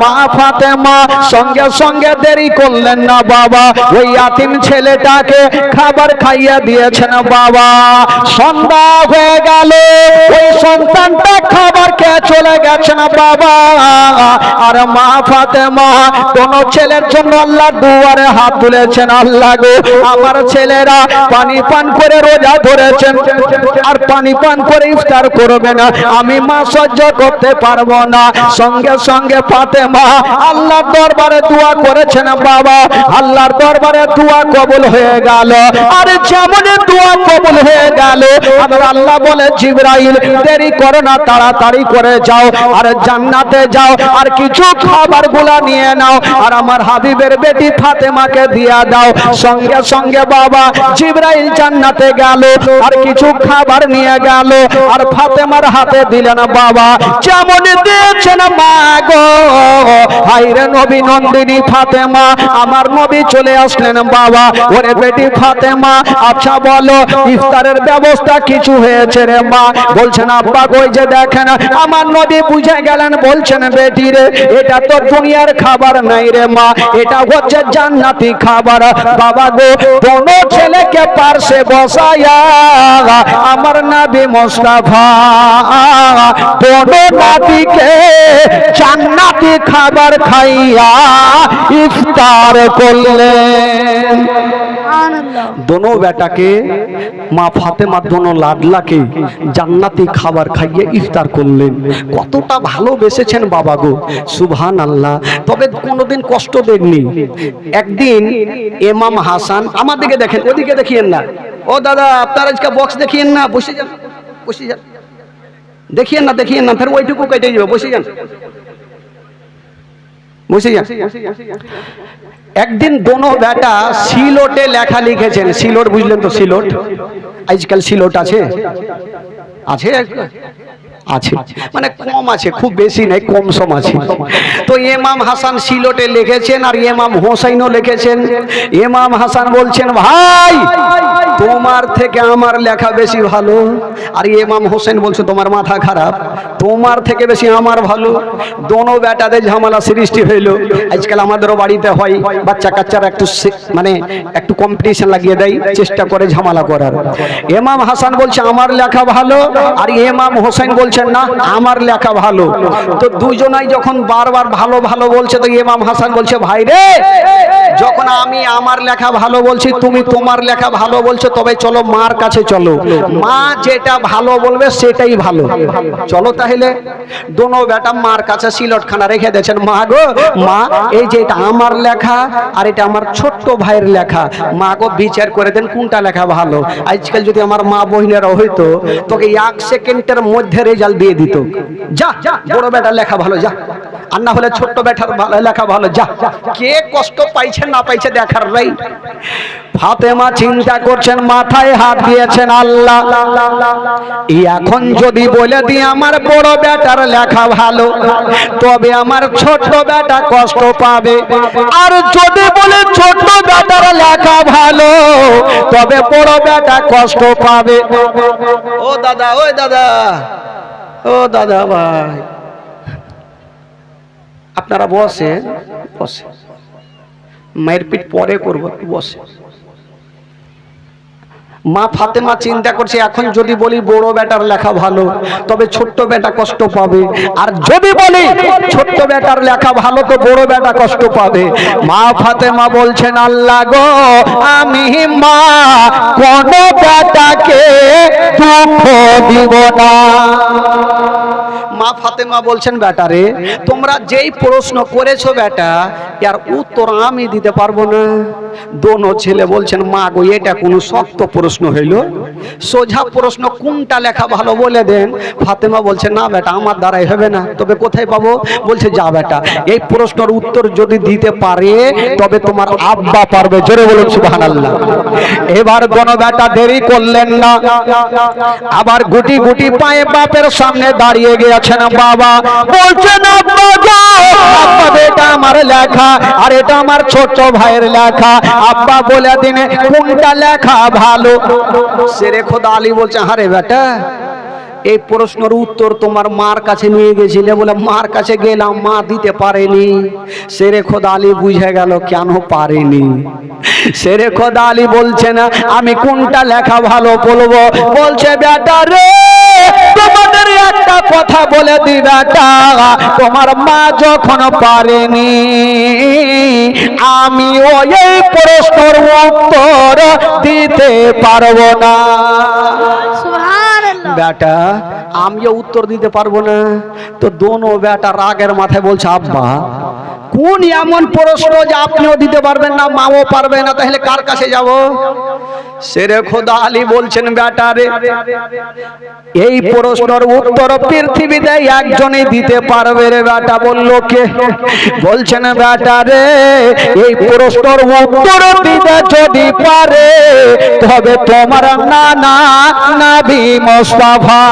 S1: মা ফাতেমা সঙ্গে সঙ্গে দেরি করলেন না বাবা, ওই ইয়াতিম ছেলেটাকে খাবার খাইয়ে দিয়েছেন বাবা। সন্ধ্যা হয়ে গেল, ওই সন্তানটা খাবার খেয়ে চলে গেছেন বাবা। আর মা ফাতেমা কোন ছেলের জন্য আল্লাহ দুয়ারে হাত তুলেছেন, আল্লাহ গো আমার ছেলেরা পানি পান করে রোজা ধরেছেন, আর পানি পান করে ইফতার করবে না, আমি মা সহ্য করতে পারবো না। সঙ্গে সঙ্গে ফাতেমা আল্লাহর দরবারে দোয়া করেছেন বাবা, আল্লাহর দরবারে দোয়া কবুল হয়ে গেল। আর যেমন দোয়া কবুল হয়ে গেল, আর আল্লাহ বলে জিবরাইল দেরি করো না, তাড়াতাড়ি করে যাও আর জান্নাতে যাও, আর কিছু খাবার গুলা নিয়ে নাও আর আমার হাবিবের বেটি ফাতেমাকে দিয়া দাও। সঙ্গে সঙ্গে বাবা জিবরাইল জান্নাতে গেল আর কিছু খাবার নিয়ে গেল আর ফাতেমার হাতে দিলেন বাবা। যেমন দিয়েছেন মা গো, হায়রে নবী নন্দিনী ফাতেমা, আমার নবী চলে আসলেন বাবা। ওরে বেটি ফাতেমা, আচ্ছা বলো ইফতারের ব্যবস্থা কিছু হয়েছে রে মা? বলছেন আব্বা কই যে দেখেন আমার নবী বুঝে গেলেন, বলছেন বেটি রে এটা তো দুনিয়ার খাবার নাই রে মা, এটা হচ্ছে জান্নাতি খাবার। বাবা গো কোন ছেলেকে পারছে বসায়া আমার নবী মুস্তাফা কোন নবীকে জান্নাতি খাবার খাইয়া ইফতার করলেন। दोनों बेटा के मा फातेमा दोनों लाडला के জান্নাতি খাবার খাইয়ে ইফতার করলেন। কতটা ভালোবেসেছেন বাবা গো, সুবহান আল্লাহ। তবে কোনোদিন কষ্ট দেননি। একদিন ইমাম হাসান, আমার দিকে দেখেন, ওদিকে দেখিয়েন না, ও দাদা আপনার আজকে বক্স দেখিয়েন না, বসে যান বসে যান, দেখিয়েন না ফের ওইটুকু কেটে যাবে, বসে যান বসে যান। একদিন দোনো বেটা সিলোটে লেখা লিখেছেন। সিলোট বুঝলেন তো? সিলোট আজকাল সিলোট আছে আছে আছে মানে কম আছে, খুব বেশি নাই, কম সম আছে। তো ইমাম হাসান সিলোটে লিখেছেন আর ইমাম হোসেনও লিখেছেন। ইমাম হাসান বলছেন ভাই তোমার থেকে আমার লেখা বেশি ভালো, আর ইমাম হোসেন বলছে তোমার মাথা খারাপ, তোমার থেকে বেশি আমার ভালো। দোনো বেটাদের ঝামেলা সৃষ্টি হইল। আজকাল আমাদেরও বাড়িতে হয়, বাচ্চা কাচ্চারা একটু মানে একটু কম্পিটিশন লাগিয়ে দেয়, চেষ্টা করে ঝামেলা করার। ইমাম হাসান বলছে আমার লেখা ভালো, আর ইমাম হোসেন বলছেন না আমার লেখা ভালো। তো দুজনাই যখন বারবার ভালো ভালো বলছে, তো ইমাম হাসান বলছে ভাই রে, যখন আমি আমার লেখা ভালো বলছি, তুমি তোমার লেখা ভালো বলছো, তবে চলো মার কাছে চলো, মা যেটা ভালো বলবে সেটাই ভালো, চলো তাহলে। দোনো বেটা মার কাছে সিলটখানা রেখে দিয়েছেন। মা গো মা, এই যে এটা আমার লেখা আর এটা আমার ছোট্ট ভাইয়ের লেখা, মা গো বিচার করে দেন কোনটা লেখা ভালো। আজকাল যদি আমার মা বহিনেরা হইতো, তোকে 1 সেকেন্ডের মধ্যে রেজাল্ট দিয়ে দিত, যা বড় বেটার লেখা ভালো যা, আর না হলে ছোট্ট বেটার লেখা ভালো যা। কে কষ্ট পাইছে না পাইছে দেখার নাই। ফাতেমা চিন্তা করছেন, মাথায় হাত দিয়েছেন, আল্লাহ এখন যদি বলে দিই আমার বড় বেটার লেখা ভালো, তবে আমার ছোট বেটা কষ্ট পাবে, আর যদি বলে ছোট বেটার লেখা ভালো, তবে বড় বেটা কষ্ট পাবে। ও দাদা, ওই দাদা, ও দাদা ভাই, আপনারা বসে বসে, মায়ের পিঠ পরে করবো, বসে। মা ফাতেমা চিন্তা করছে এখন যদি বলি বড় বেটার লেখা ভালো, তবে ছোট্ট বেটা কষ্ট পাবে, আর যদি বলি ছোট্ট বেটার লেখা ভালো, তো বড় বেটা কষ্ট পাবে। মা ফাতেমা বলছেন আল্লাহ গো, আমি মা কোন বেটাকে দুঃখ দিব না। মা ফাতেমা বলছেন বেটা রে, তোমরা যেই প্রশ্ন করেছো বেটা, এর উত্তর আমি দিতে পারবো না। দোনো ছেলে বলছেন মা গো এটা কোনো শক্ত প্রশ্ন হইল, সোজা প্রশ্ন কোনটা লেখা ভালো বলে দেন। ফাতেমা বলছে না বেটা আমার দ্বারাই হবে না, তবে কোথায় পাবো? বলছে যা বেটা এই প্রশ্নের উত্তর যদি দিতে পারে তবে তোমার আব্বা পারবে। জোরে বলুন সুবহানাল্লাহ। এবার কোন বেটা দেরি করলেন না, আবার গুটি গুটি পায়ে বাপের সামনে দাঁড়িয়ে গিয়েছেন। বাবা বলছেন আব্বা গো, আব্বা বেটা আমার লেখা আর এটা আমার ছোট ভাইয়ের লেখা, আব্বা বলে দিন কোনটা লেখা ভালো। শেরে খোদা আলী বলছে আরে বেটা এই প্রশ্নের উত্তর তোমার মার কাছে নিয়ে গেছিলে, বলে মার কাছে গেলাম মা দিতে পারেনি। শেরে খোদা আলী বুঝে গেল কেন পারেনি। শেরে খোদা আলী বলছে না আমি কোনটা লেখা ভালো বলবো। বলছে বেটা রে তোমাদের একটা কথা বলে দি বেটা, তোমার মা যখন পারেনি আমি ওই প্রশ্নের উত্তর দিতে পারবো না। বেটা আমিও উত্তর দিতে পারবো না। তো দোনো বেটা রাগের মাথায় বলছে আব্বা কোন এমন প্রশ্ন যে আপনিও দিতে পারবেন না মাও পারবে না, তাহলে কার কাছে যাব? শেরে খোদা আলী বলছেন বেটা রে এই প্রশ্নের উত্তর পৃথিবীতে একজনই দিতে পারবে রে। বেটা বলল কে? বলছেন বেটা রে এই প্রশ্নের উত্তর দিতে যদি পারে তবে তোমার নানা নবী মুস্তাফা,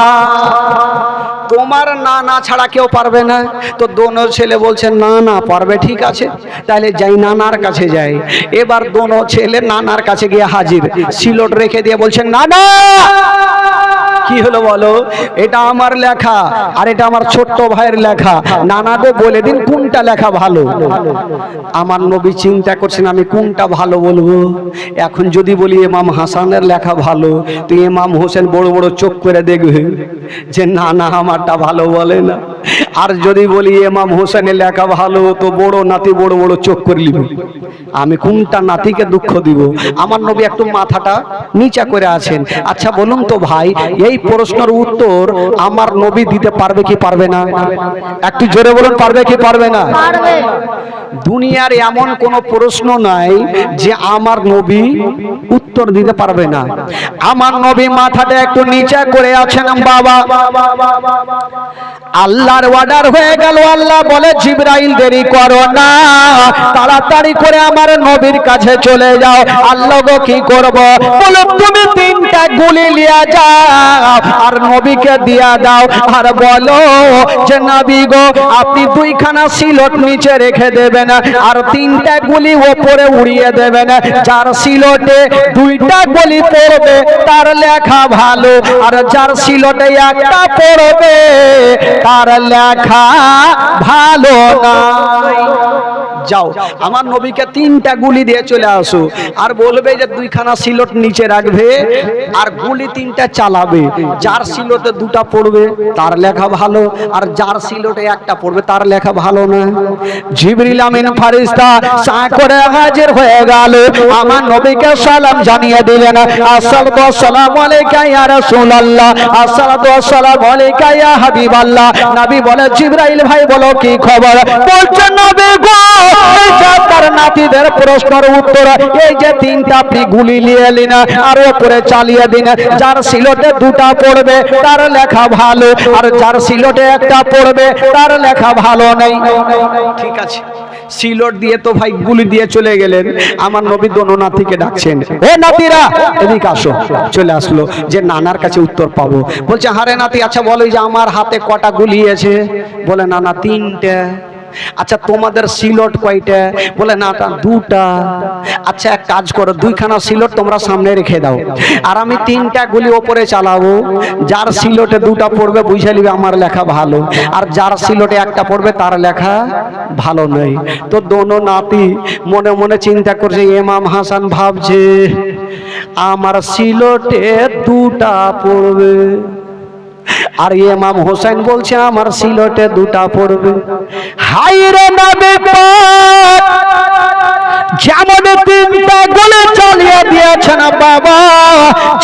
S1: তোমার নানা ছাড়া কেউ পারবে না। তো দোনো ছেলে বলছে না না পারবে, ঠিক আছে তাহলে যাই নানার কাছে যাই। এবার দোনো ছেলে নানার কাছে গিয়ে হাজির, সিলট রেখে দিয়ে বলছেন নানা কি হলো বলো? এটা আমার লেখা আর এটা আমার ছোট্ট ভাইয়ের লেখা, নানা গো বলে দিন কোনটা লেখা ভালো। আমার নবী চিন্তা করছেন আমি কোনটা ভালো বলবো। এখন যদি বলি ইমাম হাসানের লেখা ভালো, তো ইমাম হোসেন বড় বড় চোখ করে দেখবে যে না না আমারটা ভালো বলে না। আর যদি বলি ইমাম হোসেনের লেখা ভালো, তো বড় নাতি বড় বড় চোখ করে নিবে। আমি কোনটা নাতিকে দুঃখ দিব? আমার নবী একটু মাথাটা নিচা করে আছেন। আচ্ছা বলুন তো ভাই এই প্রশ্নের উত্তর আমার নবী দিতে পারবে কি পারবে না? একটু জোরে বলুন পারবে কি পারবে না? দুনিয়ার এমন কোন প্রশ্ন নাই যে আমার নবী উত্তর দিতে পারবে না। আমার নবী মাথাটা একটু নিচা করে আছেন। বাবা আল্লাহর অর্ডার হয়ে গেল, আল্লাহ বলে জিবরাইল দেরি করো না, তাড়াতাড়ি করে আমার নবীর কাছে চলে যাও। আল্লাহ গো কি করব? বলো তুমি তিনটা গুলি নিয়ে যাও আর নবীকে দিয়া দাও আর বলো যে নবী গো আপনি দুইখানা সিলট নিচে রেখে দেবেন আর তিনটা গুলি উপরে উড়িয়ে দেবেন, যার সিলটে দুইটা গুলি পড়বে তার লেখা ভালো আর যার সিলটে একটা পড়বে তার লেখা ভালো না। যাও আমার নবীকে তিনটা গুলি দিয়ে চলে আসো আর বলবে যে দুইখানা সিলট নিচে রাখবে আর গুলি তিনটা চালাবে, যার সিলটে দুটা পড়বে তার লেখা ভালো আর যার সিলটে একটা পড়বে তার লেখা ভালো না। জিবরিল আমিন ফেরেশতা সাঁ করে হাজির হয়ে গেল, আমার নবীকে সালাম জানিয়ে দিলেন, আসসালাতু ওয়াসসালামু আলাইকা ইয়া রাসূলুল্লাহ, আসসালাতু ওয়াসসালামু আলাইকা ইয়া হাবিবাল্লাহ। নবী বলে জিবরাইল ভাই বলো কি খবর? বলছেন নবী গো এই যে তার নাতিদের প্রশ্নের উত্তর এই যে তিনটা আপনি গুলি নিয়ে নিন আর উপরে চালিয়ে দিন, যার সিলটে দুটা পড়বে তার লেখা ভালো আর যার সিলটে একটা পড়বে তার লেখা ভালো নেই। ঠিক আছে সিলট দিয়ে তো ভাই গুলি দিয়ে চলে গেলেন। আমার নবী দোনো নাতিকে ডাকছেন, এ নাতিরা এদিকে আসো। চলে আসলো যে নানার কাছে উত্তর পাবো। বলছে হারে নাতি আচ্ছা বলো যে আমার হাতে কটা গুলি আছে? বলে নানা তিনটা। আচ্ছা তোমাদের সিলট কয়টা? বলে না দুটা। আচ্ছা এক কাজ করো দুইখানা সিলট তোমরা সামনে রেখে দাও আর আমি তিনটা গুলি ওপরে চালাবো, যার সিলটে দুটা পড়বে বুঝে নিবে আমার লেখা ভালো আর যার সিলটে একটা পড়বে তার লেখা ভালো নয়। তো দোনো নাতি মনে মনে চিন্তা করছে, ইমাম হাসান ভাবছে আমার সিলটে দুটা পড়বে আর ইমাম হোসেন বলছে আমার সিলটে দুটা পড়বে। হাই রে নবী পাক যেমন তিনটা গুলি চালিয়ে দিয়েছেন বাবা,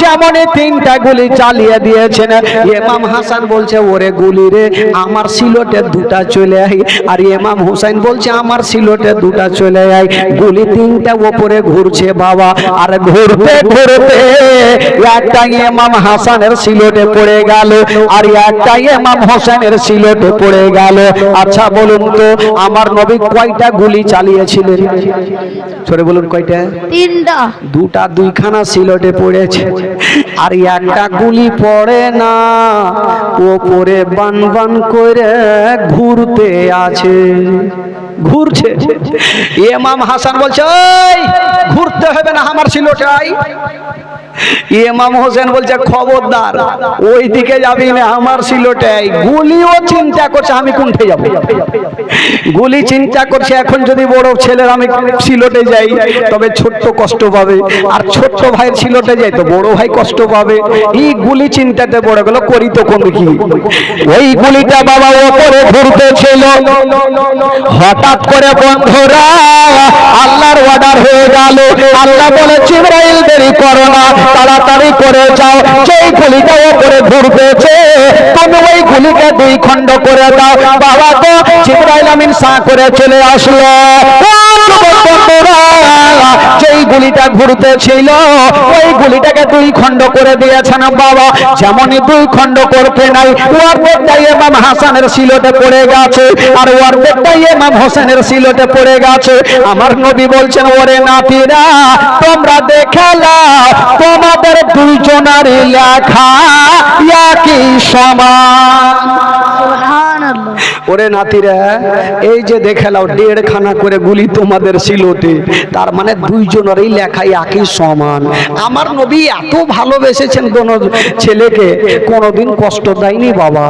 S1: যেমন তিনটা গুলি চালিয়ে দিয়েছেন। ইমাম হাসান বলছে ওরে গুলি রে আমার সিলটে দুটা চলে আয়, আর ইমাম হুসাইন বলছে আমার সিলটে দুটা চলে আয়। গুলি তিনটা উপরে ঘুরছে বাবা, আর ঘুরতে ঘুরতে একটা ইমাম হাসানের সিলটে পড়ে গেল, আর একটা ইমাম হোসেনের সিলটে পড়ে গেল। আচ্ছা বলুন তো আমার নবী কয়টা গুলি চালিয়েছিলেন? সরে বলুন কয়টা?
S2: তিনটা।
S1: দুটা দুইখানা সিলটে পড়েছে, আর একটা গুলি পড়ে না, ওপরে বান বান করে ঘুরতে আছে, ঘুরছে। ইমাম হাসান বলছে ওই ঘুরতে হবে না, আমার সিলটে আই। ইমাম হোসেন বলছে খবরদার ওই দিকে যাবি না, আমার সিলটে আই। গুলিও চিন্তা করছে আমি কোনটা যাব, গুলি চিন্তা করছে এখন যদি বড় ছেলের আমি সিলটে যাই তবে ছোট্ট কষ্ট পাবে, আর ছোট্ট ভাইয়ের সিলটে যাই তো বড় ভাই কষ্ট পাবে। এই গুলি চিন্তাতে পড়ে গেল, করি তো কোন কি। ওই গুলিটা বাবা ওপরে ঘুরতেছিল, হঠাৎ করে বন্ধুরা আল্লাহর অর্ডার হয়ে গেল। আল্লাহ বলে জিবরাইল দেরি করো না, তাড়াতাড়ি করে যাও, যেই গুলিটা ওপরে ঘুরতেছে তুমি ওই গুলিকে দুই খণ্ড করে দাও। বাবা তো জিবরাইল আমিন সাঁ করে চলে আসলো। যেই গুলিটা ঘুরতেছিল ওই গুলিটাকে দুই খণ্ড করে দিয়েছেন বাবা। যেমনই দুই খণ্ড করতে নাই, অর্ধেকটা ইমাম হাসানের সিলটে পড়ে গেছে, আর অর্ধেকটা ইমাম হোসেনের সিলটে পড়ে গেছে। আমার নবী বলছেন ওরে নাতিরা তোমরা দেখে নাও তোমাদের দুইজনারই লেখা একই সমান।
S2: সুবহানাল্লাহ।
S1: ওরে নাতিরা এই যে দেখে নাও দেড়খানা করে গুলি তোমাদের সিলটে, তার মানে দুইজনেরই লেখাই একই সমান। আমার নবী এত ভালোবেসেছেন কোন ছেলেকে, কোনোদিন কষ্ট দেয়নি বাবা।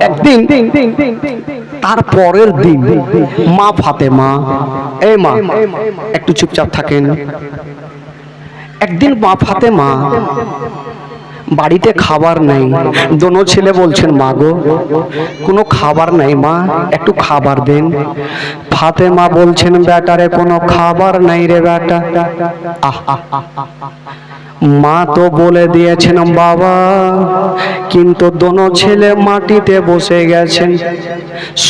S1: একদিন তার পরের দিন মা ফাতেমা, এই মা একটু চুপচাপ থাকেন। একদিন মা ফাতেমা বাড়িতে খাবার নেই, দোনো ছেলে বলছেন মা গো কোনো খাবার নাই মা, একটু খাবার দেন। ফাতেমা বলছেন বেটারে কোনো খাবার নাই রে বেটা। মা তো বলে দিয়েছেন বাবা, কিন্তু দোনো ছেলে মাটিতে বসে গেছেন।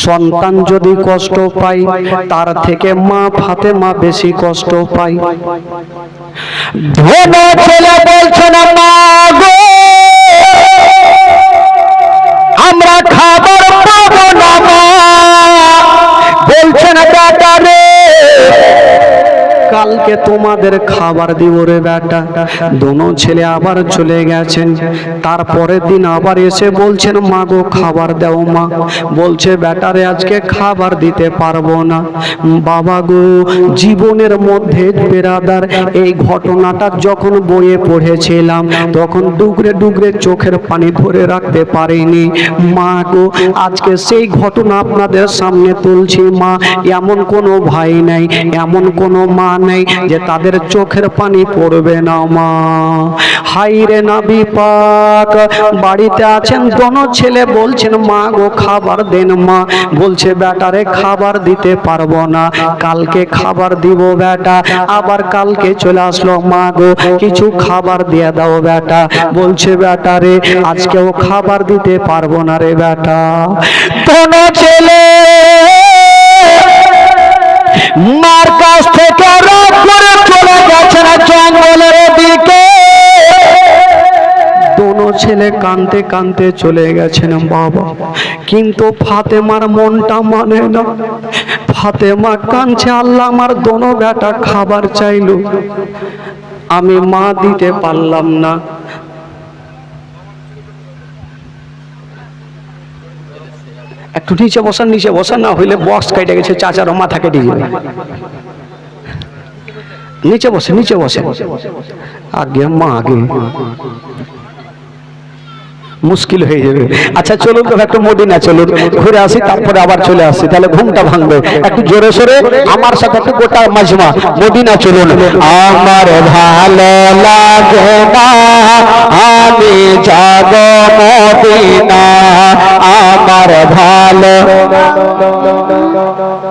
S1: সন্তান যদি কষ্ট পায় তার থেকে মা ফাতেমা বেশি কষ্ট পায়। দোনো ছেলে বলছেন মা গো আমরা খাবার পাবো না মা। বলছেন বেটা রে কালকে তোমাদের খাবার দিব রে বেটা। দোনো ছেলে আবার চলে গেছেন। তারপরের দিন আবার এসে বলছেন মা গো খাবার দাও মা। বলছে বেটারে আজকে খাবার দিতে পারবো না। বাবা গো জীবনের মধ্যে বেরাদার এই ঘটনাটা যখন বইয়ে পড়েছিলাম তখন ডুগরে ডুগরে চোখের পানি ধরে রাখতে পারিনি। মা গো আজকে সেই ঘটনা আপনাদের সামনে তুলছি মা। এমন কোনো ভাই নাই, এমন কোনো মা নাই যে তাদের চোখের পানি পড়বে না মা। হাই রে নবী পাক বাড়িতে আছেন, দোনো ছেলে বলছেন মা গো খাবার দেন মা। বলছে বেটারে খাবার দিতে পারবো না, কালকে খাবার দিব বেটা। আবার কালকে চলে আসলো মা গো কিছু খাবার দিয়ে দাও বেটা। বলছে বেটারে আজকেও খাবার দিতে পারবো না রে বেটা। দোনো ছেলে মার কাছ থেকে রাগ করে চলে গেছেন জঙ্গলের দিকে। দোনো ছেলে কাঁদতে কাঁদতে চলে গেছেন বাবা, কিন্তু ফাতেমার মনটা মানে না। ফাতেমা কাঁদছে আল্লাহ আমার দোনো বেটা খাবার চাইলো, আমি মা দিতে পারলাম না। একটু নিচে বসান, নিচে বসান, না হইলে বক্স কেটে গেছে, চাচারও মাথা কেটে যাবে। নিচে বসে, নিচে বসে। আগে মা আগে মুশকিল হয়ে যাবে। আচ্ছা চলুন তো একটু মদিনা চলুন, ঘুরে আসি তারপরে আবার চলে আসি, তাহলে ঘুমটা ভাঙবে। একটু জোরে সোরে আমার সাথে একটু গোটা মাজমা মদিনা চলুন। আমার ভালো লাগে না আমি যাব মদিনা, আমার ভালো।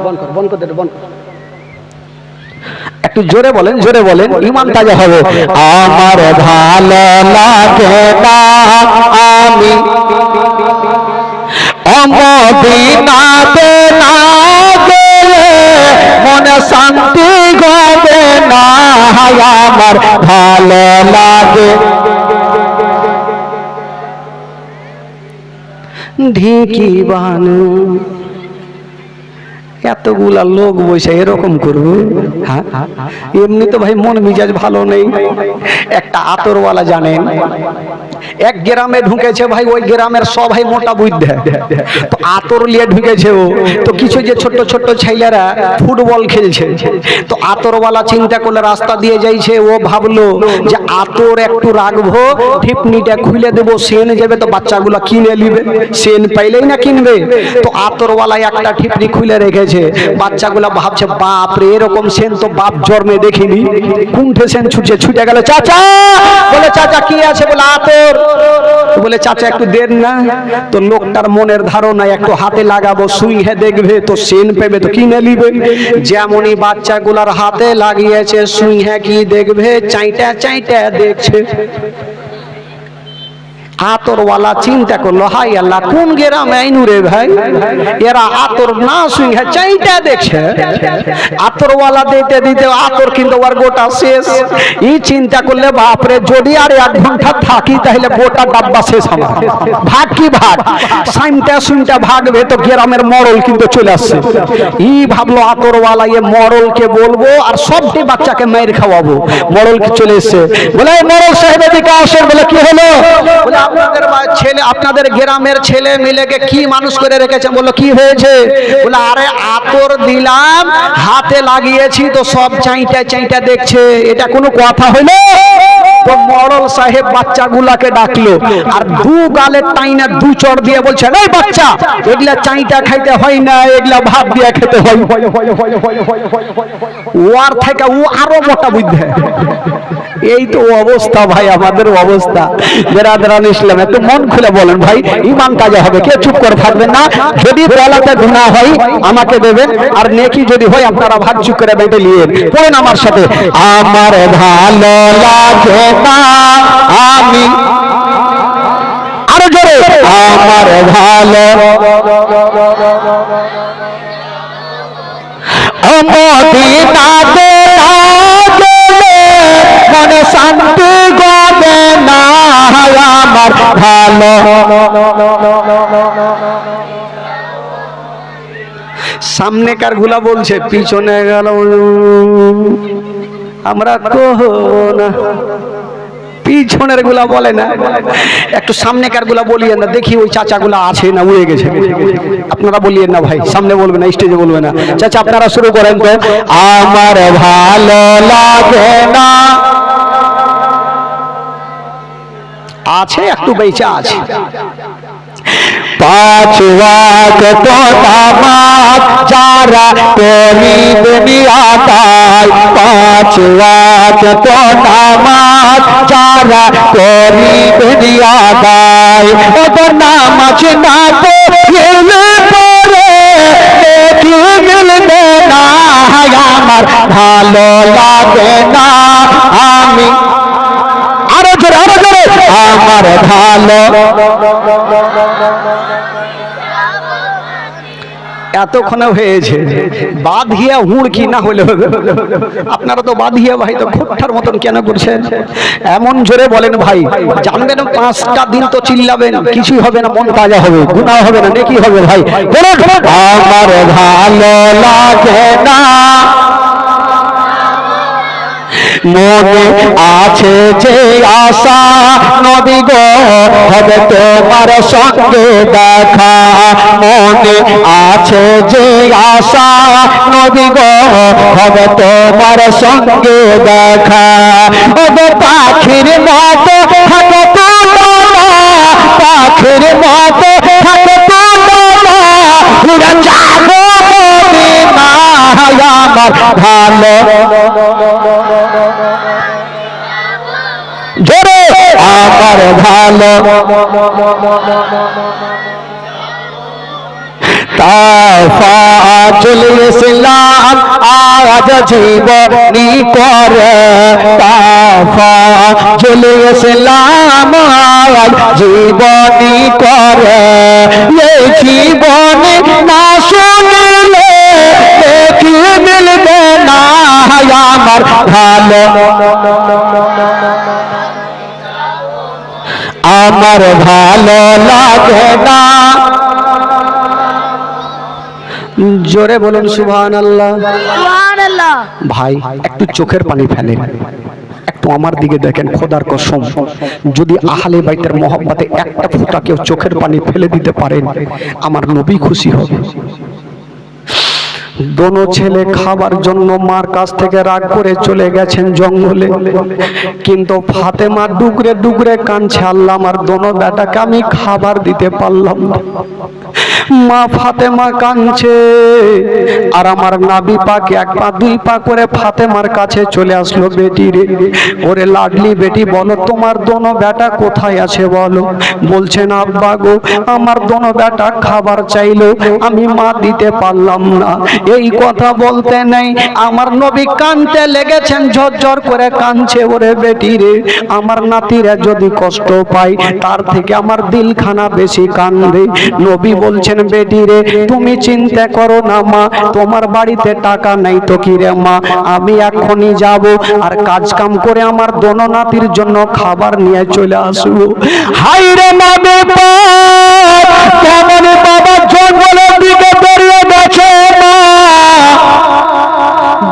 S1: বন্ধ কর, বন্ধ করে দে, বন্ধ। একটু জোরে বলেন, জোরে বলেন, ইমান তাজা হবে। আমার ভালো লাগে না আমি মদিনাতে না গেলে মনে শান্তি হবে না। আমার ভালো লাগে ঢিকি বানু। এতগুলা লোক বসে এরকম করবে? হ্যাঁ, এমনি তো ভাই মন মিজাজ ভালো নেই। একটা আতরওয়ালা জানেন এক গ্রামে ঢুকেছে ভাই, ওই গ্রামের সবাই মোটা বুদ্ধে, তো আতর নিয়ে ঢুকেছে ও। তো কিছু যে ছোট্ট ছোট্ট ছেলেরা ফুটবল খেলছে, তো আতরওয়ালা চিন্তা করলে রাস্তা দিয়ে যাইছে, ও ভাবলো যে আতর একটু রাখবো, ঠিপনিটা খুলে দেবো, সেন যাবে তো বাচ্চাগুলা কিনে নিবে, সেন পাইলেই না কিনবে। তো আতরওয়ালা একটা ঠিপনি খুলে রেখেছে, বাচ্চাগুলা ভাবছে বাপ রে এরকম সেন তো বাপ জন্মে দেখিনি। কুণ্ঠে সেন ছুটে ছুটে গেল, চাচা বলে চাচা কি আছে? বলে আতর। বলে চাচা একটু দেন না। তো লোকটার মনের ধারণা একটু হাতে লাগাবো, সুইহে দেখবে তো সেন পেবে তো কিনে নিবে। যেমনই বাচ্চাগুলার হাতে লাগিয়েছে, সুইহে কি দেখবে? চাইটা চাইটা দেখছে। আতরওয়ালা চিন্তা করলো হাই আল্লাহ, কোন গ্রামে আইনু রে ভাই, এরা আতর না শুনে চাইটা দেখছে। আতরওয়ালা দিতে দিতে আতর কিন্তু ওর গোটা শেষ। এই চিন্তা করলে বাপরে যদি আর 1 ঘন্টা থাকি তাহলে গোটা ডাব্বা শেষ আমার। ভাগ কি ভাগ, সাইমটা সুইমটা ভাগবে তো গ্রামের মরল কিন্তু চলে আসছে। ই ভাবলো আতরওয়ালা এ মরলকে বলবো আর সবটি বাচ্চাকে মাইর খাওয়াবো। মরল চলে এসছে, বলে মরল সাহেব এদিকে আসেন। বলে কি হলো? বলে আপনাদের ছেলে, আপনাদের গ্রামের ছেলে মিলেকে কি মানুষ করে রেখেছেন? বললো কি হয়েছে? বলে আরে আতর দিলাম, হাতে লাগিয়েছি তো সব চাইটা চাইটা দেখছে। এটা কোনো কথা হইলো? তো মরল সাহেব বাচ্চাগুলাকে ডাকলো আর 2 গালে টাইনা 2 চড় দিয়ে বলছে, এই বাচ্চা এগুলা চাইটা খাইতে হয় না, এগুলা ভাত দিয়ে খেতে হয়। ওর থেকে ও আরো মোটা বুদ্ধি। এই তো অবস্থা ভাই, আমাদের অবস্থা। বেরাদরান ইসলাম একটু মন খুলে বলেন ভাই, ইমান তাজা হবে। কে চুপ করে থাকবেন না? যদি বলাতে গুনাহ হয় আমাকে দেবেন, আর নেকি যদি হয় আপনারা ভাগ চুপ করে বেঁটে নিয়ে পড়েন আমার সাথে। আমার ভালো লাগে না আমি, আরো জোরে, আমার ভালো মদিনাতে না গেলে মনে শান্তি হবে না। আমার ভালো সামনেকার গুলা বলছে, পিছনে গেল আমরা কহ না, পিছনের গুলা বলে না, একটু সামনেকার গুলা বলিয়েন না। দেখি ওই চাচা গুলা আছে না উড়ে গেছে। আপনারা বলিয়েন না ভাই, সামনে বলবে না, স্টেজে বলবে না। চাচা আপনারা শুরু করেন তো। আমার ভালো লাগে না, আছে একটু বেঁচে আছে। 5 ওয়াক্ত নামাজ যারা করি দুনিয়াদায়, 5 ওয়াক্ত নামাজ যারা করি দুনিয়াদায়, ওদের নামাজ না পড়লে পরে দেখি মিলবে না। আমার ভালো লাগে না আমি, আরো জোরে আরো জোরে, আমার ভালো। এতক্ষণে হয়েছে, বাঁধিয়া হুড়কি না হলে হবে। আপনারা তো বাঁধিয়া ভাই তো খুঁটার মতন কেন করছেন? এমন জোরে বলেন ভাই, জানবেন 5টা দিন তো চিল্লাবেন, কিছুই হবে না, মন তাজা হবে, গুনাহ হবে না, নেকি হবে ভাই। আমার ভালো লাগে না, মনে আছে যে আশা নবী গো হবে তোমার সঙ্গে দেখা। মনে আছে যে আশা নবী গো হবে তোমার সঙ্গে দেখা। ওগো পাখির মতো থাকে তোমরা, পাখির মতো থাকে তোমরা, উড়ে যাবো মদিনা। আমার ভালো জোরে, আমার ভালো তাফাজুল ইসলাম আজ জীবনী করে, তাফাজুল ইসলাম আজ জীবনী করে। এই জীবনে না শুনলে কি মিলবে না আমার ভালো, আমার ভালো লাগে না। জোরে বলুন সুবহানাল্লাহ।
S2: সুবহানাল্লাহ।
S1: ভাই একটু চোখের পানি ফেলেন, একটু আমার দিকে দেখেন, খোদার কসম যদি আহলে বাইতের মহব্বতে একটা ফোঁটা কেউ চোখের পানি ফেলে দিতে পারেন, আমার নবী খুশি হবে। দোনো ছেলে খাবার জন্য মার কাছ থেকে রাগ করে চলে গেছেন জঙ্গলে, কিন্তু ফাতেমা ডুগরে ডুগরে কাঁদছে, আল্লাহ আমার দোনো বেটাকে আমি খাবার দিতে পারলাম না। মা ফাতেমা কাঁদছে, আর আমার নাবি পাক এক পা দুই পা করে ফাতেমার কাছে চলে আসলো। বেটি রে, ওরে লাডলি বেটি, বলো তোমার দোনো বেটা কোথায় আছে বলো। বলছেন আব্বা গো, আমার দোনো বেটা খাবার চাইলো, আমি মা দিতে পারলাম না। এই কথা বলতে নেই, আমার নবী কাঁদতে লেগেছেন, ঝরঝর করে কাঁদছে। ওরে বেটি রে, আমার নাতিরা যদি কষ্ট পায় তার থেকে আমার দিলখানা বেশি কান্দে। নবী বলছেন বেটি রে, তুমি চিন্তা করো না মা, তোমার বাড়িতে টাকা নাই তো কি রে মা, আমি এখনই যাব আর কাজ কাম করে আমার দোনো নাতির জন্য খাবার নিয়ে চলে আসবো। হাই রে নবী পাক, কেমন বাবা জঙ্গলের দিকে বেরিয়ে গেছে মা।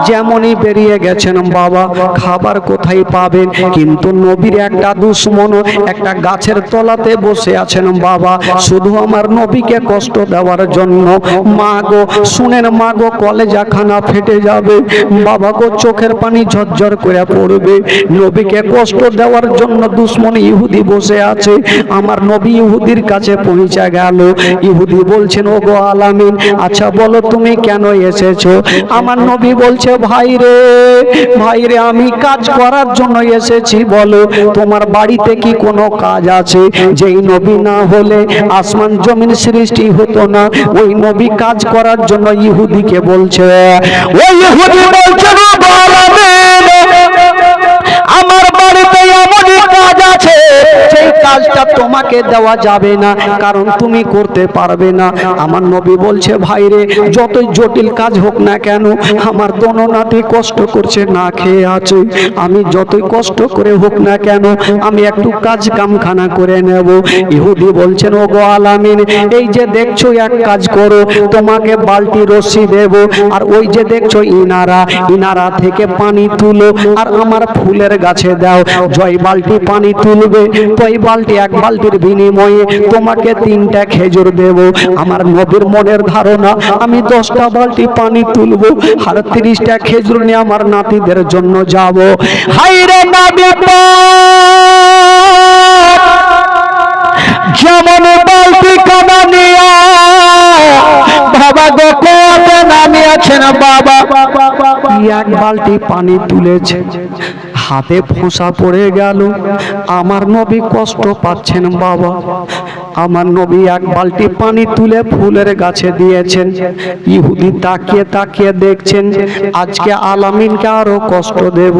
S1: যেমনই বেরিয়ে গেছেন বাবা, খাবার কোথায় পাবেন, কিন্তু নবীর একটা দুশ্মন একটা গাছের তলাতে বসে আছেন বাবা, শুধু আমার নবীকে কষ্ট দেওয়ার জন্য। মা গো শুনেন, মা গো কলেজা খানা ফেটে যাবে, বাবা গো চোখের পানি ঝরঝর করে পড়বে। নবীকে কষ্ট দেওয়ার জন্য দুশ্মন ইহুদি বসে আছে। আমার নবী ইহুদির কাছে পৌঁছে গেল। ইহুদি বলছেন, ও গো আলামিন, আচ্ছা বলো তুমি কেন এসেছো? আমার নবী বলছে, ভাই রে আমি কাজ করার জন্য এসেছি, বলো তোমার বাড়িতে কি কোনো কাজ আছে? যেই নবী না হলে আসমান জমিন সৃষ্টি হতো না, ওই নবী কাজ করার জন্য ইহুদিকে বলছে। ওই ইহুদি বলছে, আমার বাড়িতে এমনই কাজ আছে সেই কাজটা তোমাকে দেওয়া যাবে না, কারণ তুমি করতে পারবে না। আমার নবী বলছে, ভাই রে যতই জটিল কাজ হোক না কেন, আমার দোনো নাতি কষ্ট করছে, না খেয়ে আছে, আমি যতই কষ্ট করে হোক না কেন আমি একটু কাজ কামখানা করে নেব। ইহুদি বলছেন, ও গো আলামিন, এই যে দেখছো এক কাজ করো, তোমাকে বালতি রশ্মি দেব, আর ওই যে দেখছো ইনারা থেকে পানি তুলো আর আমার ফুলের গাছে দাও। জয় বালতি পানি তুলবে, তো এই বালতি এক বালতির বিনিময়ে তোমাকে 3টা খেজুর দেব। আমার নবীর মনের ধারণা, আমি 10টা বালতি পানি তুলবো আর 30টা খেজুর নিয়ে আমার নাতিদের জন্য যাব। হাইরে নবী পাক, যেমন বালতি কানা নিয়া বাবা গো কোয়াতে নামিয়েছেন বাবা, এক বালতি পানি তুলেছে, হাতে ফোঁসা পড়ে গেল। আমার নবী কষ্ট পাচ্ছেন বাবা। আমার নবী এক বালতি পানি তুলে ফুলের গাছে দিয়েছেন। ইহুদি তাকিয়ে তাকিয়ে দেখছেন, আজকে আলামিনকে আরো কষ্ট দেব,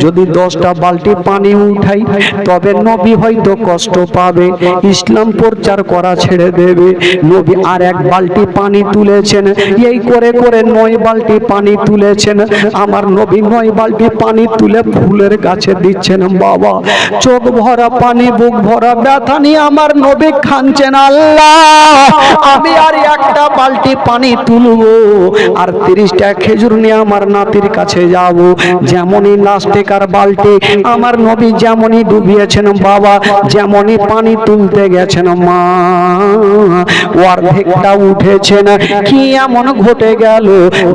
S1: যদি 10টা বালতি পানি উঠাই তবে নবী হয়তো কষ্ট পাবে, ইসলাম প্রচার করা ছেড়ে দেবে। নবী আর এক বালতি পানি তুলেছেন, এই করে করে 9 বালতি পানি তুলেছেন। আমার নবী 9 বালতি পানি তুলে ফুলের গাছে দিচ্ছেন বাবা। চোখ ভরা পানি, বুক ভরা ব্যথা নিয়ে আমার নবী কাঁদছেন, আল্লাহ আমি আর একটা বালতি পানি তুলবো আর 30টা খেজুর নিয়ে আমার নাতির কাছে যাব। যেমনই লাস্টেকার বালতি আমার নবী যেমনই ডুবিয়েছেন বাবা, যেমনই পানি তুলতে গেছেন মা, অর্ধেকটা উঠেছেন। কি এমন ঘটে গেল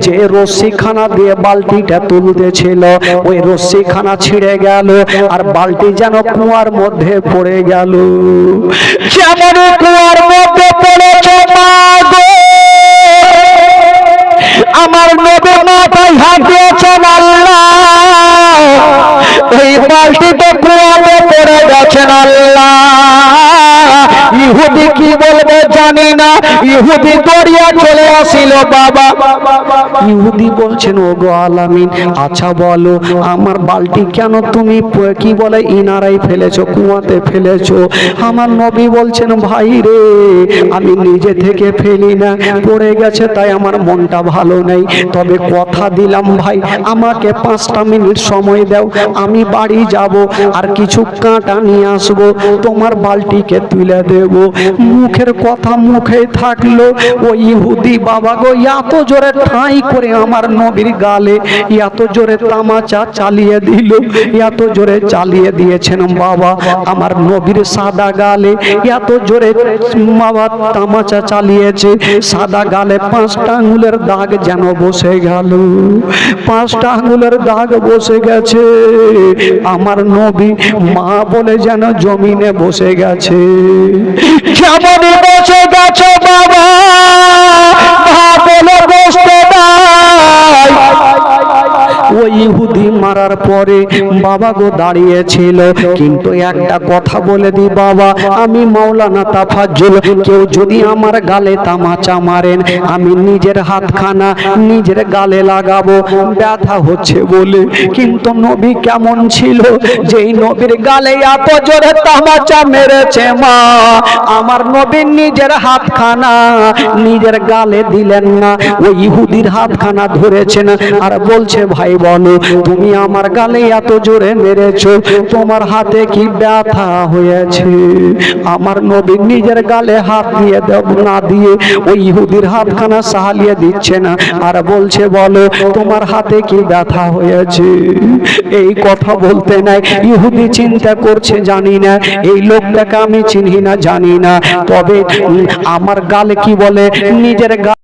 S1: যে রশ্মিখানা দিয়ে বালতিটা তুলতেছিল, ওই রশ্মিখানা ছিঁড়ে গেল আর বালতি যেন কুয়ার মধ্যে পড়ে গেল। যেমন কুয়ার মধ্যে পড়েছে মা গো, আমার নবী মাথায় হাত দিয়েছেন, আল্লাহ এই বালতিতে কুয়াতে পড়ে গেছেন, আল্লাহ ইহুদি কি বলবে জানি না। ইহুদি দরিয়া চলে আসিল বাবা। ইহুদি বলছেন, ও গো আলামিন, আচ্ছা বলো আমার বালতি কেন তুমি কি বলে ইনারাই ফেলেছো, কুয়াতে ফেলেছো? আমার নবী বলছেন, ভাই রে আমি নিজে থেকে ফেলি না, পড়ে গেছে তাই আমার মনটা ভালো নেই। তবে কথা দিলাম ভাই, আমাকে 5টা মিনিট সময় দাও, আমি বাড়ি যাব আর কিছু কাঁটা নিয়ে আসবো, তোমার বালতিকে তুলে দেব। মুখের কথা মুখে থাকলো। ওই ইহুদি বাবা গো এত জোরে ঠাঁই করে আমার নবীর গালে এত জোরে তামাচা চালিয়ে দিল, এত জোরে চালিয়ে দিয়েছেন বাবা আমার নবীর সাদা গালে, এত জোরে বাবা তামাচা চালিয়েছে, সাদা গালে 5টা আঙ্গুলের দাগ যেন বসে গেল, 5টা আঙ্গুলের দাগ বসে গেছে। আমার নবী মা বলে যেন জমিনে বসে গেছে। যেমন বসে গেছে বাবা, মা বলে বসতে নাই। ওই ইহুদি মারার পরে বাবা গো দাঁড়িয়েছিল, কিন্তু একটা কথা বলে দি বাবা, আমি মাওলানা তাফাজ্জুল, কেউ যদি আমার গালে তামাচা মারেন আমি নিজের হাতখানা নিজের গালে লাগাবো, ব্যথা হচ্ছে বলে। কিন্তু নবী কেমন ছিল, যেই নবীর গালে এত জোরে তামাচা মেরেছে মা, আমার নবী নিজের হাতখানা নিজের গালে দিলেন না, ওই ইহুদির হাতখানা ধরেছেন আর বলছে, ভাই বলো তুমি আমার গালে এত জোরে মেরেছো, তোমার হাতে কি ব্যথা হয়েছে? আমার নবী নিজের গালে হাত দিয়ে না দিয়ে ওই ইহুদির হাতখানা সাহালিয়ে দিচ্ছে না আর বলছে, বলো তোমার হাতে কি ব্যথা হয়েছে? এই কথা বলতে নাই ইহুদি চিন্তা করছে, জানি না এই লোকটাকে আমি চিনি না জানি না, তবে আমার গালে কি বলে নিজের